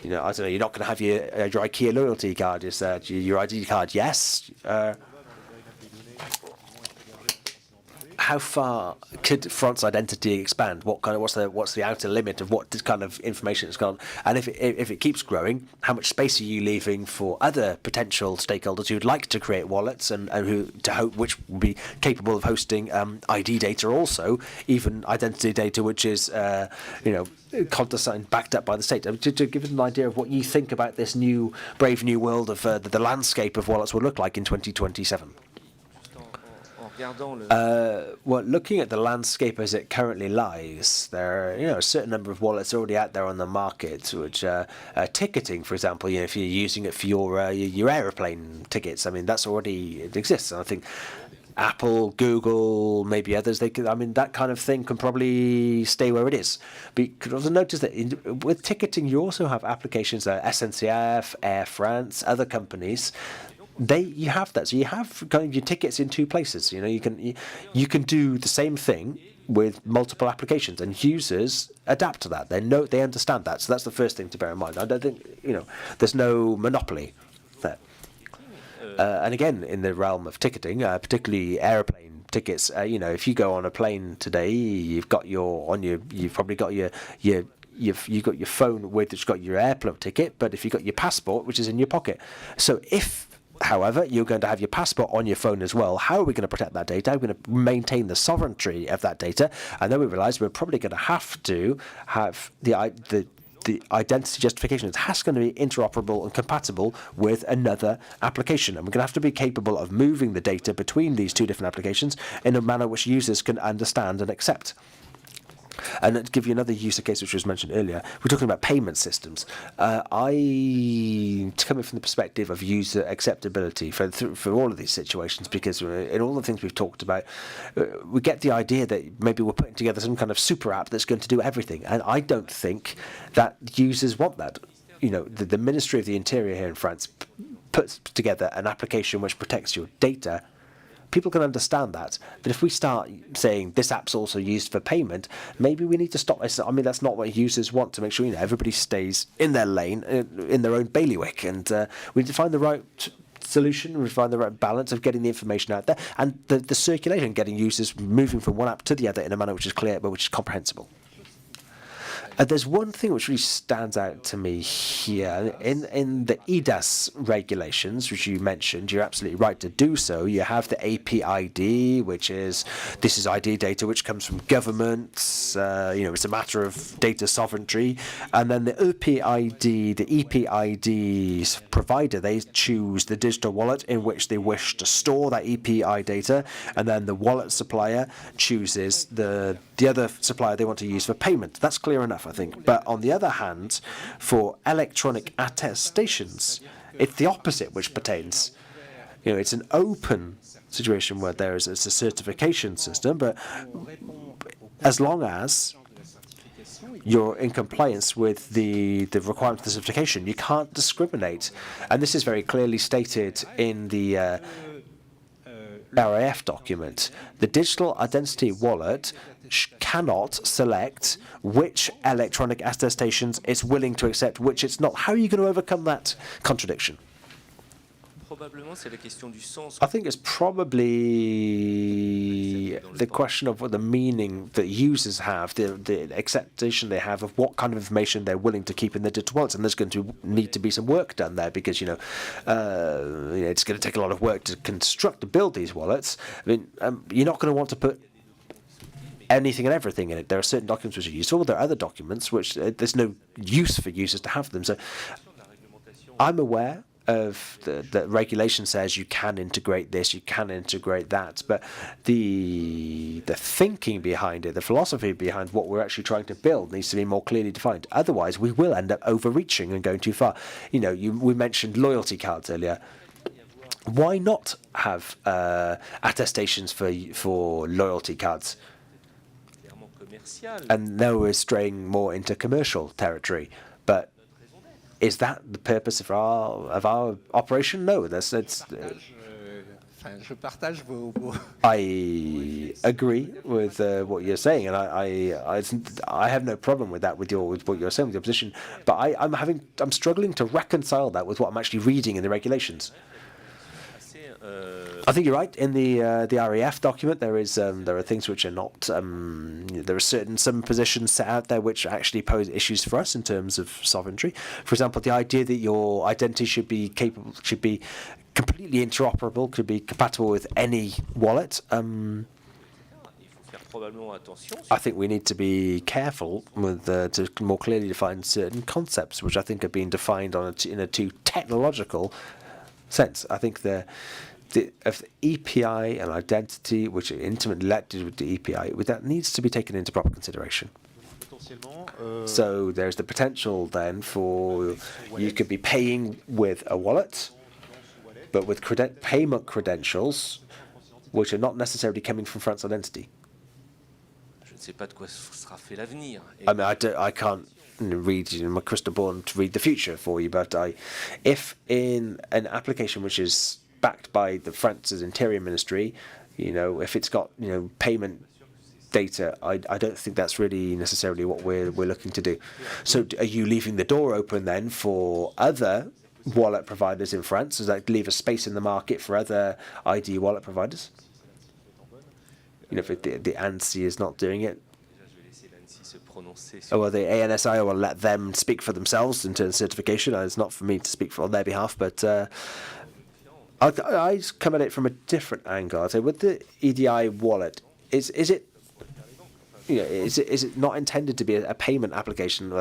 don't know, you're not going to have your IKEA loyalty card. Is that your ID card? Yes. How far could France identity expand? What's the outer limit of what kind of information it's got? And if it keeps growing, how much space are you leaving for other potential stakeholders who'd like to create wallets and which will be capable of hosting ID data also, even identity data which is countersigned, backed up by the state. To give us an idea of what you think about this brave new world of the landscape of wallets will look like in 2027. Well, looking at the landscape as it currently lies, there are a certain number of wallets already out there on the market, which ticketing, for example, if you're using it for your aeroplane tickets, it exists. And I think Apple, Google, maybe others, that kind of thing can probably stay where it is. But you could also notice that with ticketing, you also have applications like SNCF, Air France, other companies. You have that, so you have kind of your tickets in two places. You can do the same thing with multiple applications, and users adapt to that. They understand that. So that's the first thing to bear in mind. I don't think there's no monopoly there. And again, in the realm of ticketing, particularly airplane tickets, if you go on a plane today, you've probably got your phone which has got your airplane ticket, but if you've got your passport, which is in your pocket, however, you're going to have your passport on your phone as well. How are we going to protect that data? How are we going to maintain the sovereignty of that data? And then we realize we're probably going to have to have the identity justification. It has going to be interoperable and compatible with another application. And we're going to have to be capable of moving the data between these two different applications in a manner which users can understand and accept. And to give you another use case which was mentioned earlier, we're talking about payment systems. Coming from the perspective of user acceptability for all of these situations, because in all the things we've talked about, we get the idea that maybe we're putting together some kind of super app that's going to do everything. And I don't think that users want that. The Ministry of the Interior here in France puts together an application which protects your data. People can understand that, but if we start saying this app's also used for payment, maybe we need to stop. That's not what users want, to make sure everybody stays in their lane, in their own bailiwick, and we need to find the right solution. We find the right balance of getting the information out there and the circulation, getting users moving from one app to the other in a manner which is clear but which is comprehensible. There's one thing which really stands out to me here. In the EDAS regulations, which you mentioned, you're absolutely right to do so. You have the APID, this is ID data which comes from governments. It's a matter of data sovereignty. And then the EPID, the EPID provider, they choose the digital wallet in which they wish to store that EPI data. And then the wallet supplier chooses the other supplier they want to use for payment. That's clear enough, I think. But on the other hand, for electronic attestations, It's the opposite which pertains. It's an open situation where it's a certification system, but as long as you're in compliance with the requirements of the certification, you can't discriminate. And this is very clearly stated in the RAF document. The digital identity wallet cannot select which electronic attestations it's willing to accept, which it's not. How are you going to overcome that contradiction? I think it's probably the question of what the meaning that users have, the acceptation they have of what kind of information they're willing to keep in their digital wallets, and there's going to need to be some work done there because it's going to take a lot of work to construct and build these wallets. I mean, you're not going to want to put anything and everything in it. There are certain documents which are useful. There are other documents which there's no use for users to have them. So I'm aware of the regulation says you can integrate this, you can integrate that, but the thinking behind it, the philosophy behind what we're actually trying to build needs to be more clearly defined. Otherwise, we will end up overreaching and going too far. We mentioned loyalty cards earlier. Why not have attestations for loyalty cards? And now we're straying more into commercial territory, but is that the purpose of our operation? No, I agree with what you're saying, and I have no problem with that with what you're saying with your position. But I'm struggling to reconcile that with what I'm actually reading in the regulations. I think you're right. In the RAF document, there are things which are not. There are some positions set out there which actually pose issues for us in terms of sovereignty. For example, the idea that your identity should be completely interoperable, could be compatible with any wallet. I think we need to be careful with to more clearly define certain concepts, which I think are being defined in a too technological sense. I think of the EPI and identity, which are intimately connected with the EPI, that needs to be taken into proper consideration. So there's the potential then for you could be paying with a wallet, but with payment credentials, which are not necessarily coming from France Identity. I mean, I can't read my crystal ball to read the future for you, but if in an application which is backed by France's Interior Ministry, if it's got payment data, I don't think that's really necessarily what we're looking to do. So are you leaving the door open then for other wallet providers in France? Does that leave a space in the market for other ID wallet providers? If the ANSI is not doing it, well, the ANSI will let them speak for themselves in terms of certification. It's not for me to speak on their behalf, but I come at it from a different angle. I'd say with the EDI wallet, is it not intended to be a payment application,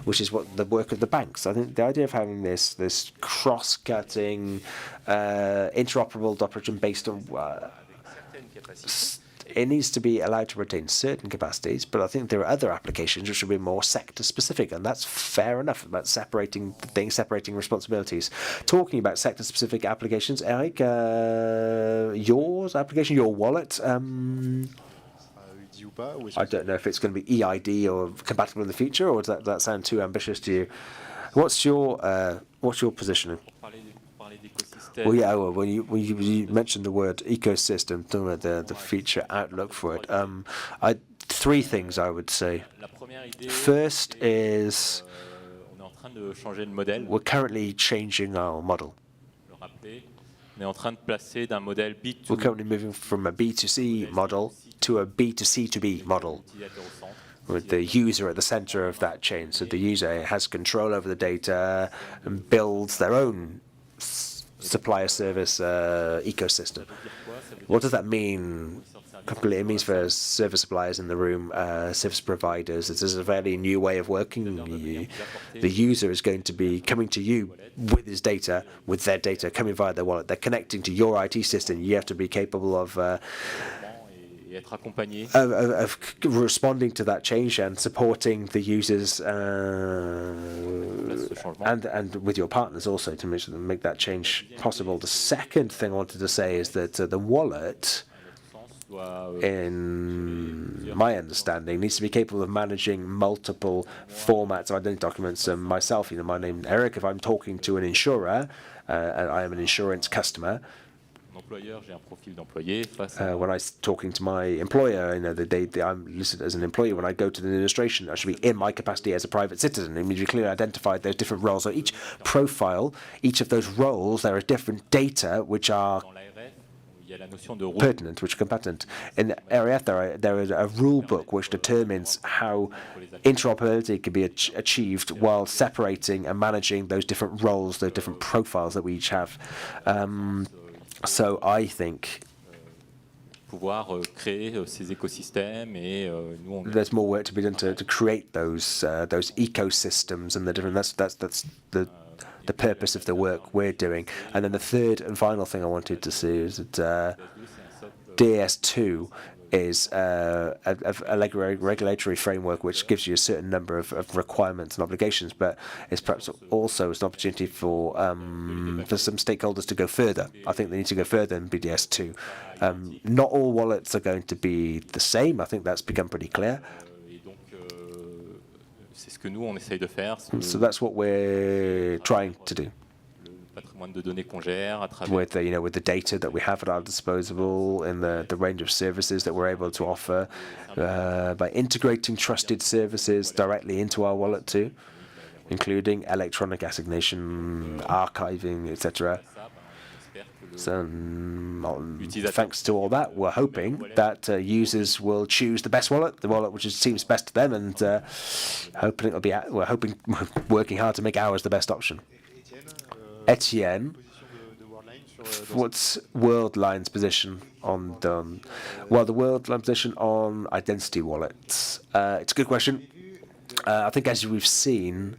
which is what the work of the banks? I think the idea of having this cross-cutting, interoperable operation based on it needs to be allowed to retain certain capacities, but I think there are other applications which should be more sector-specific, and that's fair enough about separating things, separating responsibilities. Talking about sector-specific applications, Eric, your wallet, I don't know if it's going to be EID or compatible in the future, or does that sound too ambitious to you? What's your position? Well, yeah. Well, when you mentioned the word ecosystem, the future outlook for it, three things I would say. First is we're currently changing our model. We're currently moving from a B2C model to a B2C2B model, with the user at the center of that chain. So the user has control over the data and builds their own supplier service ecosystem. What does that mean? It means for service suppliers in the room, service providers, this is a very new way of working. The user is going to be coming to you with his data, with their data coming via their wallet. They're connecting to your IT system. You have to be capable of responding to that change and supporting the users and with your partners also to make that change possible. The second thing I wanted to say is that the wallet, in my understanding, needs to be capable of managing multiple formats of identity documents. Myself, my name is Eric. If I'm talking to an insurer, and I am an insurance customer, when I'm talking to my employer, I'm listed as an employee. When I go to the administration, I should be in my capacity as a private citizen. It means we clearly identified those different roles. So each profile, each of those roles, there are different data which are pertinent, which are competent. In the RF, there is a rule book which determines how interoperability can be achieved while separating and managing those different roles, those different profiles that we each have. So I think there's more work to be done to create those ecosystems and the different. That's the purpose of the work we're doing. And then the third and final thing I wanted to see is that DS2 is a regulatory framework which gives you a certain number of requirements and obligations, but it's perhaps also an opportunity for some stakeholders to go further. I think they need to go further than BDS2. Not all wallets are going to be the same. I think that's become pretty clear. So that's what we're trying to do. With the data that we have at our disposal and the range of services that we're able to offer, by integrating trusted services directly into our wallet too, including electronic assignation, archiving, etc. So thanks to all that, we're hoping that users will choose the best wallet, the wallet which seems best to them, and we're working hard to make ours the best option. Etienne, what's Worldline's position on the Worldline position on identity wallets? It's a good question. I think as we've seen,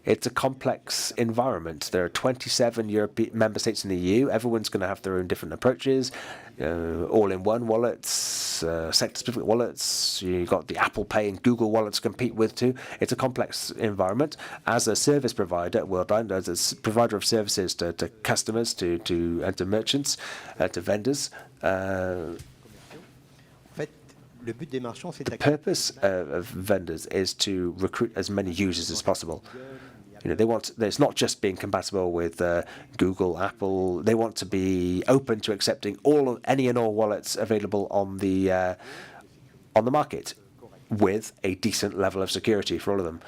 it's a complex environment. There are 27 European member states in the EU. Everyone's going to have their own different approaches. All-in-one wallets, sector-specific wallets. You've got the Apple Pay and Google wallets to compete with too. It's a complex environment. As a service provider, Worldline, as a provider of services to customers, and to merchants, to vendors. The purpose of vendors is to recruit as many users as possible. It's not just being compatible with Google, Apple. They want to be open to accepting any and all wallets available on the market, with a decent level of security for all of them.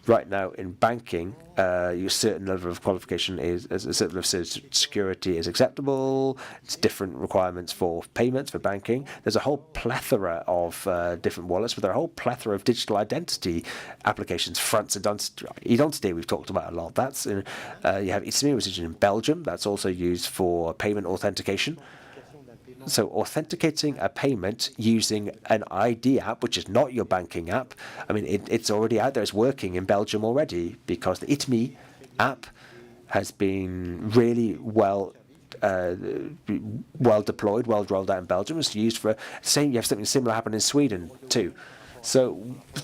Right now, in banking, a certain level of qualification a certain level of security is acceptable. It's different requirements for payments, for banking. There's a whole plethora of different wallets, but there are a whole plethora of digital identity applications. France Identity, we've talked about a lot. That's you have INCYBER, which is in Belgium. That's also used for payment authentication. So authenticating a payment using an ID app, which is not your banking app, I mean, it's already out there. It's working in Belgium already because the ITMI app has been really well deployed, well rolled out in Belgium. It's used for you have something similar happen in Sweden too. So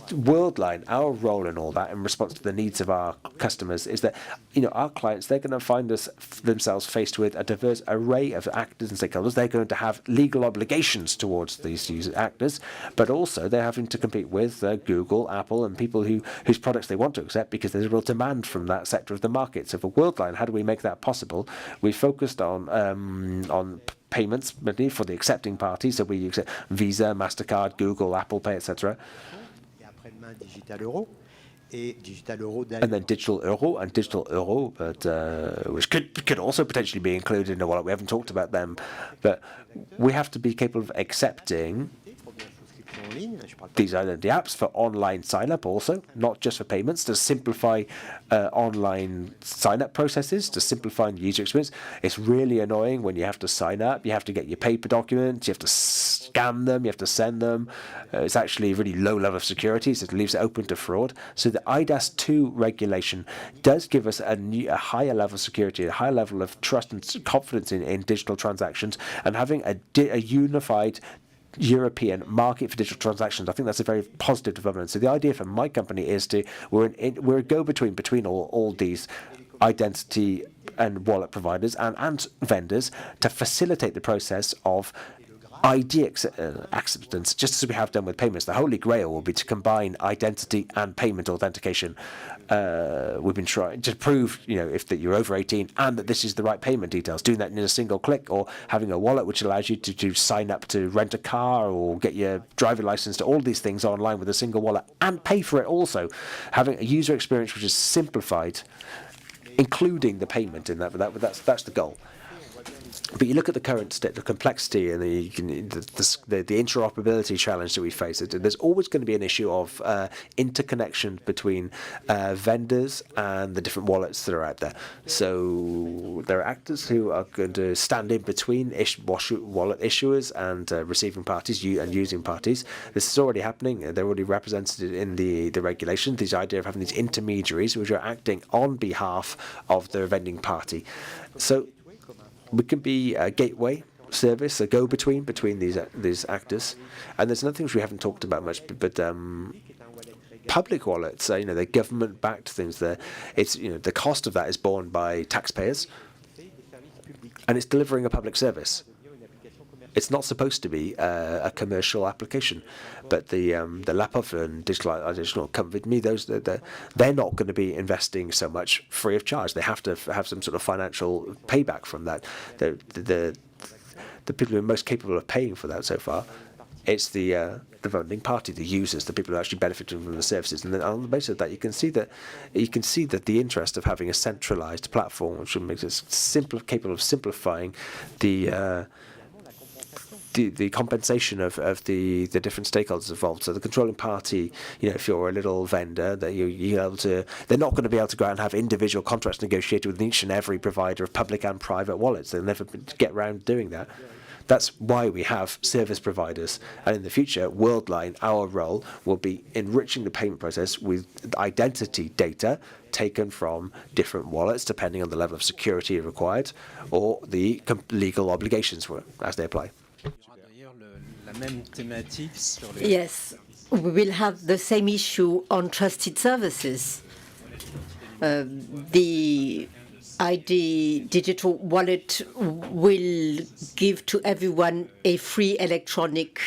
Worldline, our role in all that in response to the needs of our customers is that, our clients, they're going to find themselves faced with a diverse array of actors and stakeholders. They're going to have legal obligations towards these user actors, but also they're having to compete with Google, Apple, and people whose products they want to accept because there's a real demand from that sector of the market. So for Worldline, how do we make that possible? We focused on payments for the accepting parties, so we accept Visa, MasterCard, Google, Apple Pay, etc. And then digital euro, but which could also potentially be included in a wallet. We haven't talked about them, but we have to be capable of accepting these identity apps for online sign-up also, not just for payments, to simplify online sign-up processes, to simplify the user experience. It's really annoying when you have to sign up, you have to get your paper documents, you have to scan them, you have to send them. It's actually a really low level of security, so it leaves it open to fraud. So the IDAS 2 regulation does give us a higher level of security, a higher level of trust and confidence in digital transactions, and having a unified European market for digital transactions. I think that's a very positive development. So the idea for my company is we're a go-between between all these identity and wallet providers and vendors to facilitate the process of ID acceptance, just as we have done with payments. The holy grail will be to combine identity and payment authentication. We've been trying to prove, if that you're over 18 and that this is the right payment details, doing that in a single click, or having a wallet which allows you to sign up to rent a car or get your driving license, to all these things online with a single wallet and pay for it also. Having a user experience which is simplified, including the payment in that, but that's the goal. But you look at the current state, the complexity and the interoperability challenge that we face. There's always going to be an issue of interconnection between vendors and the different wallets that are out there. So there are actors who are going to stand in between wallet issuers and receiving parties and using parties. This is already happening. They're already represented in the regulation. This idea of having these intermediaries which are acting on behalf of the vending party. So we can be a gateway service, a go-between between these actors. And there's another thing which we haven't talked about much, but public wallets, they're government-backed things. The cost of that is borne by taxpayers, and it's delivering a public service. It's not supposed to be a commercial application, but the LAPOF and digitalization come with me. They're not going to be investing so much free of charge. They have to have some sort of financial payback from that. The people who are most capable of paying for that so far, it's the voting party, the users, the people who are actually benefiting from the services. And then on the basis of that, you can see that the interest of having a centralized platform, which makes it capable of simplifying the compensation of the different stakeholders involved. So the controlling party, if you're a little vendor, that you're able to, they're not going to be able to go out and have individual contracts negotiated with each and every provider of public and private wallets. They'll never get around doing that. That's why we have service providers. And in the future, Worldline, our role will be enriching the payment process with identity data taken from different wallets, depending on the level of security required or the legal obligations as they apply. Yes, we will have the same issue on trusted services. The ID digital wallet will give to everyone a free electronic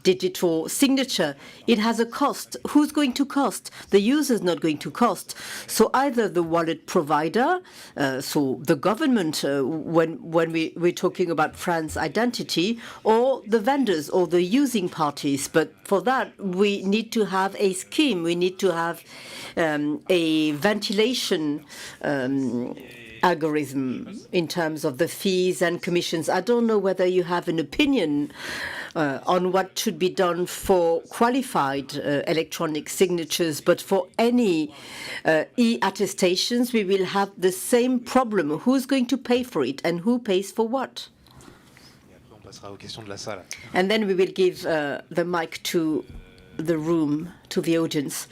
digital signature. It has a cost. Who's going to cost? The user is not going to cost. So either the wallet provider, so the government, when we're talking about France identity, or the vendors or the using parties. But for that, we need to have a scheme. We need to have a ventilation algorithm in terms of the fees and commissions. I don't know whether you have an opinion on what should be done for qualified electronic signatures, but for any e-attestations, we will have the same problem. Who's going to pay for it and who pays for what? And then we will give the mic to the room, to the audience.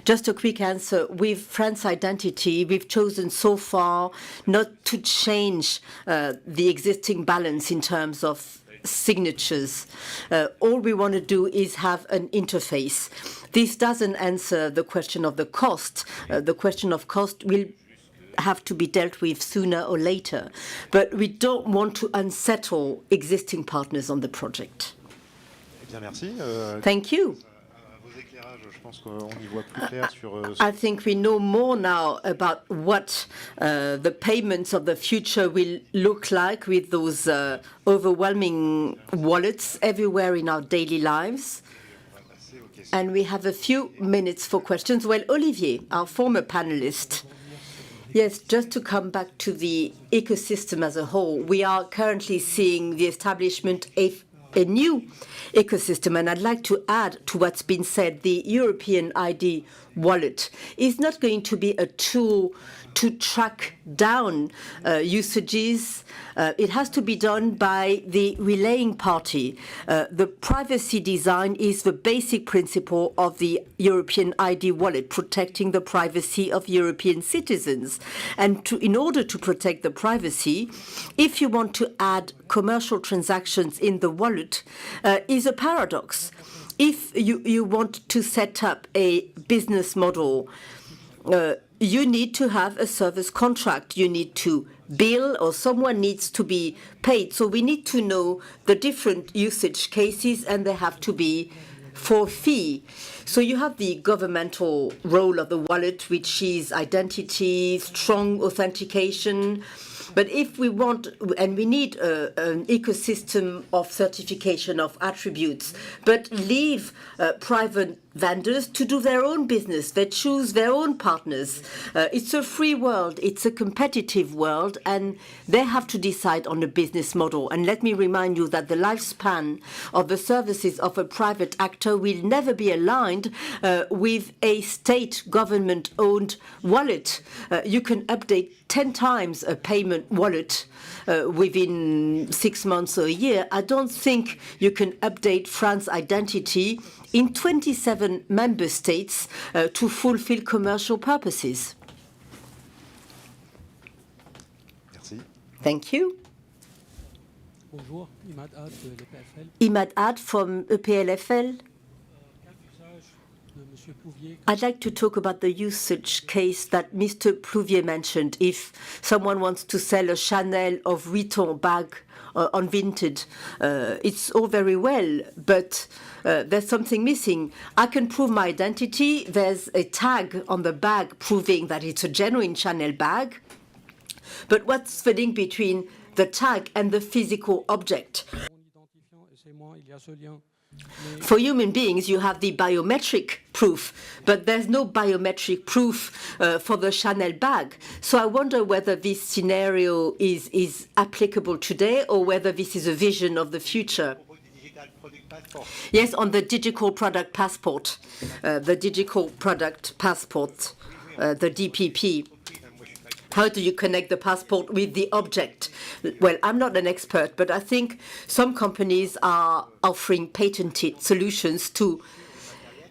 Just a quick answer. With France Identity, we've chosen so far not to change the existing balance in terms of signatures. All we want to do is have an interface. This doesn't answer the question of the cost. The question of cost will have to be dealt with sooner or later. But we don't want to unsettle existing partners on the project. Thank you. I think we know more now about what the payments of the future will look like with those overwhelming wallets everywhere in our daily lives. And we have a few minutes for questions. Well, Olivier, our former panelist. Yes, just to come back to the ecosystem as a whole, we are currently seeing the establishment of a new ecosystem, and I'd like to add to what's been said. The European ID wallet is not going to be a tool to track down usages. It has to be done by the relaying party. The privacy design is the basic principle of the European ID wallet, protecting the privacy of European citizens. And in order to protect the privacy, if you want to add commercial transactions in the wallet, is a paradox. If you want to set up a business model, you need to have a service contract. You need to bill, or someone needs to be paid. So we need to know the different usage cases, and they have to be for fee. So you have the governmental role of the wallet, which is identity, strong authentication. But if we want, and we need an ecosystem of certification of attributes, but leave private vendors to do their own business. They choose their own partners. It's a free world. It's a competitive world, and they have to decide on a business model. And let me remind you that the lifespan of the services of a private actor will never be aligned with a state government-owned wallet. You can update 10 times a payment wallet within 6 months or a year. I don't think you can update France identity in 27 member states to fulfill commercial purposes. Merci. Thank you. Bonjour, Imad Ad de l'EPFL. Imad Ad from EPLFL. I'd like to talk about the usage case that Mr. Plouvier mentioned. If someone wants to sell a Chanel or Vuitton bag on Vinted, it's all very well, but there's something missing. I can prove my identity. There's a tag on the bag proving that it's a genuine Chanel bag. But what's the link between the tag and the physical object? For human beings, you have the biometric proof, but there's no biometric proof for the Chanel bag. So I wonder whether this scenario is applicable today, or whether this is a vision of the future. Yes, on the digital product passport, the DPP. How do you connect the passport with the object? Well, I'm not an expert, but I think some companies are offering patented solutions to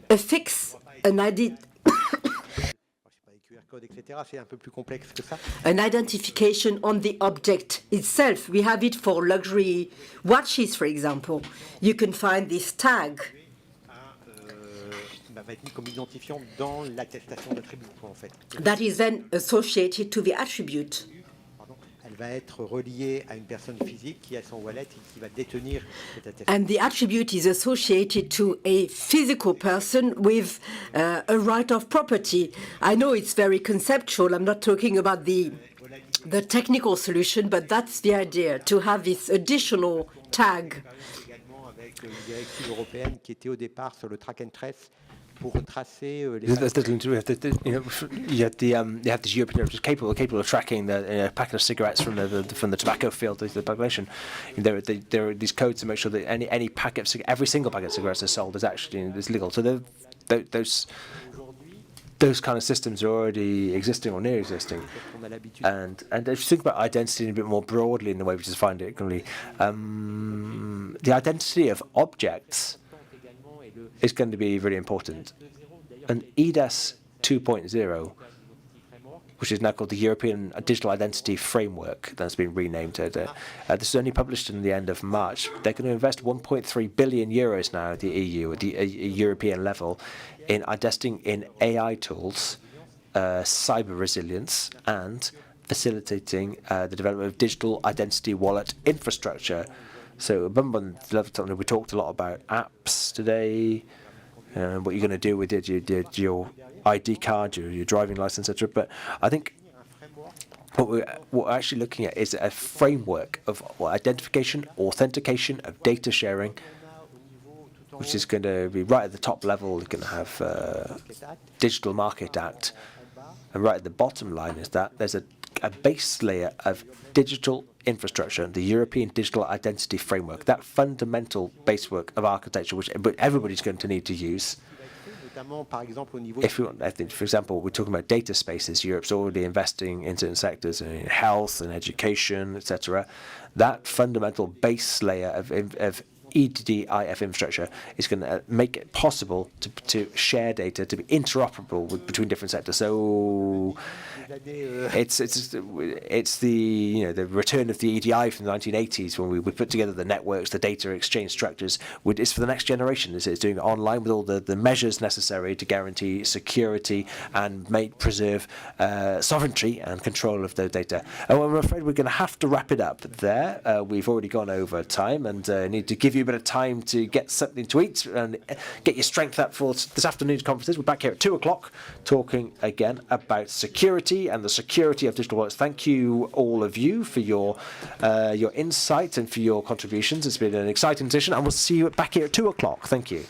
affix an identification on the object itself. We have it for luxury watches, for example. You can find this tag. That is then associated to the attribute. And the attribute is associated to a physical person with a right of property. I know it's very conceptual. I'm not talking about the technical solution, but that's the idea, to have this additional tag. You have this European which is capable of tracking the packet of cigarettes from the tobacco field to the population. There are these codes to make sure that any packet of every single packet of cigarettes is sold is actually is legal. So those kind of systems are already existing or near existing. And if you think about identity a bit more broadly in the way we just find it, the identity of objects is going to be really important. And EDAS 2.0, which is now called the European Digital Identity Framework, that's been renamed. This was only published in the end of March. They're going to invest 1.3 billion euros now at the EU, at the European level, in investing in AI tools, cyber resilience, and facilitating the development of digital identity wallet infrastructure. So, we talked a lot about apps today, what you're going to do with it, your ID card, your driving license, etc. But I think what we're actually looking at is a framework of identification, authentication, of data sharing, which is going to be right at the top level. You're going to have Digital Market Act, and right at the bottom line is that there's a base layer of digital infrastructure, the European Digital Identity Framework, that fundamental basework of architecture, which everybody's going to need to use, If we want, I think, for example, we're talking about data spaces. Europe's already investing in certain sectors, in health and education, etc. That fundamental base layer of EDIF infrastructure is going to make it possible to share data, to be interoperable between different sectors. So it's the the return of the EDI from the 1980s when we put together the networks, the data exchange structures. It's for the next generation. It's doing it online with all the measures necessary to guarantee security and preserve sovereignty and control of the data. And I'm afraid we're going to have to wrap it up there. We've already gone over time and need to give you a bit of time to get something to eat and get your strength up for this afternoon's conferences. We're back here at 2 o'clock talking again about security and the security of digital wallets. Thank you, all of you, for your insight and for your contributions. It's been an exciting session, and we'll see you back here at 2 o'clock. Thank you.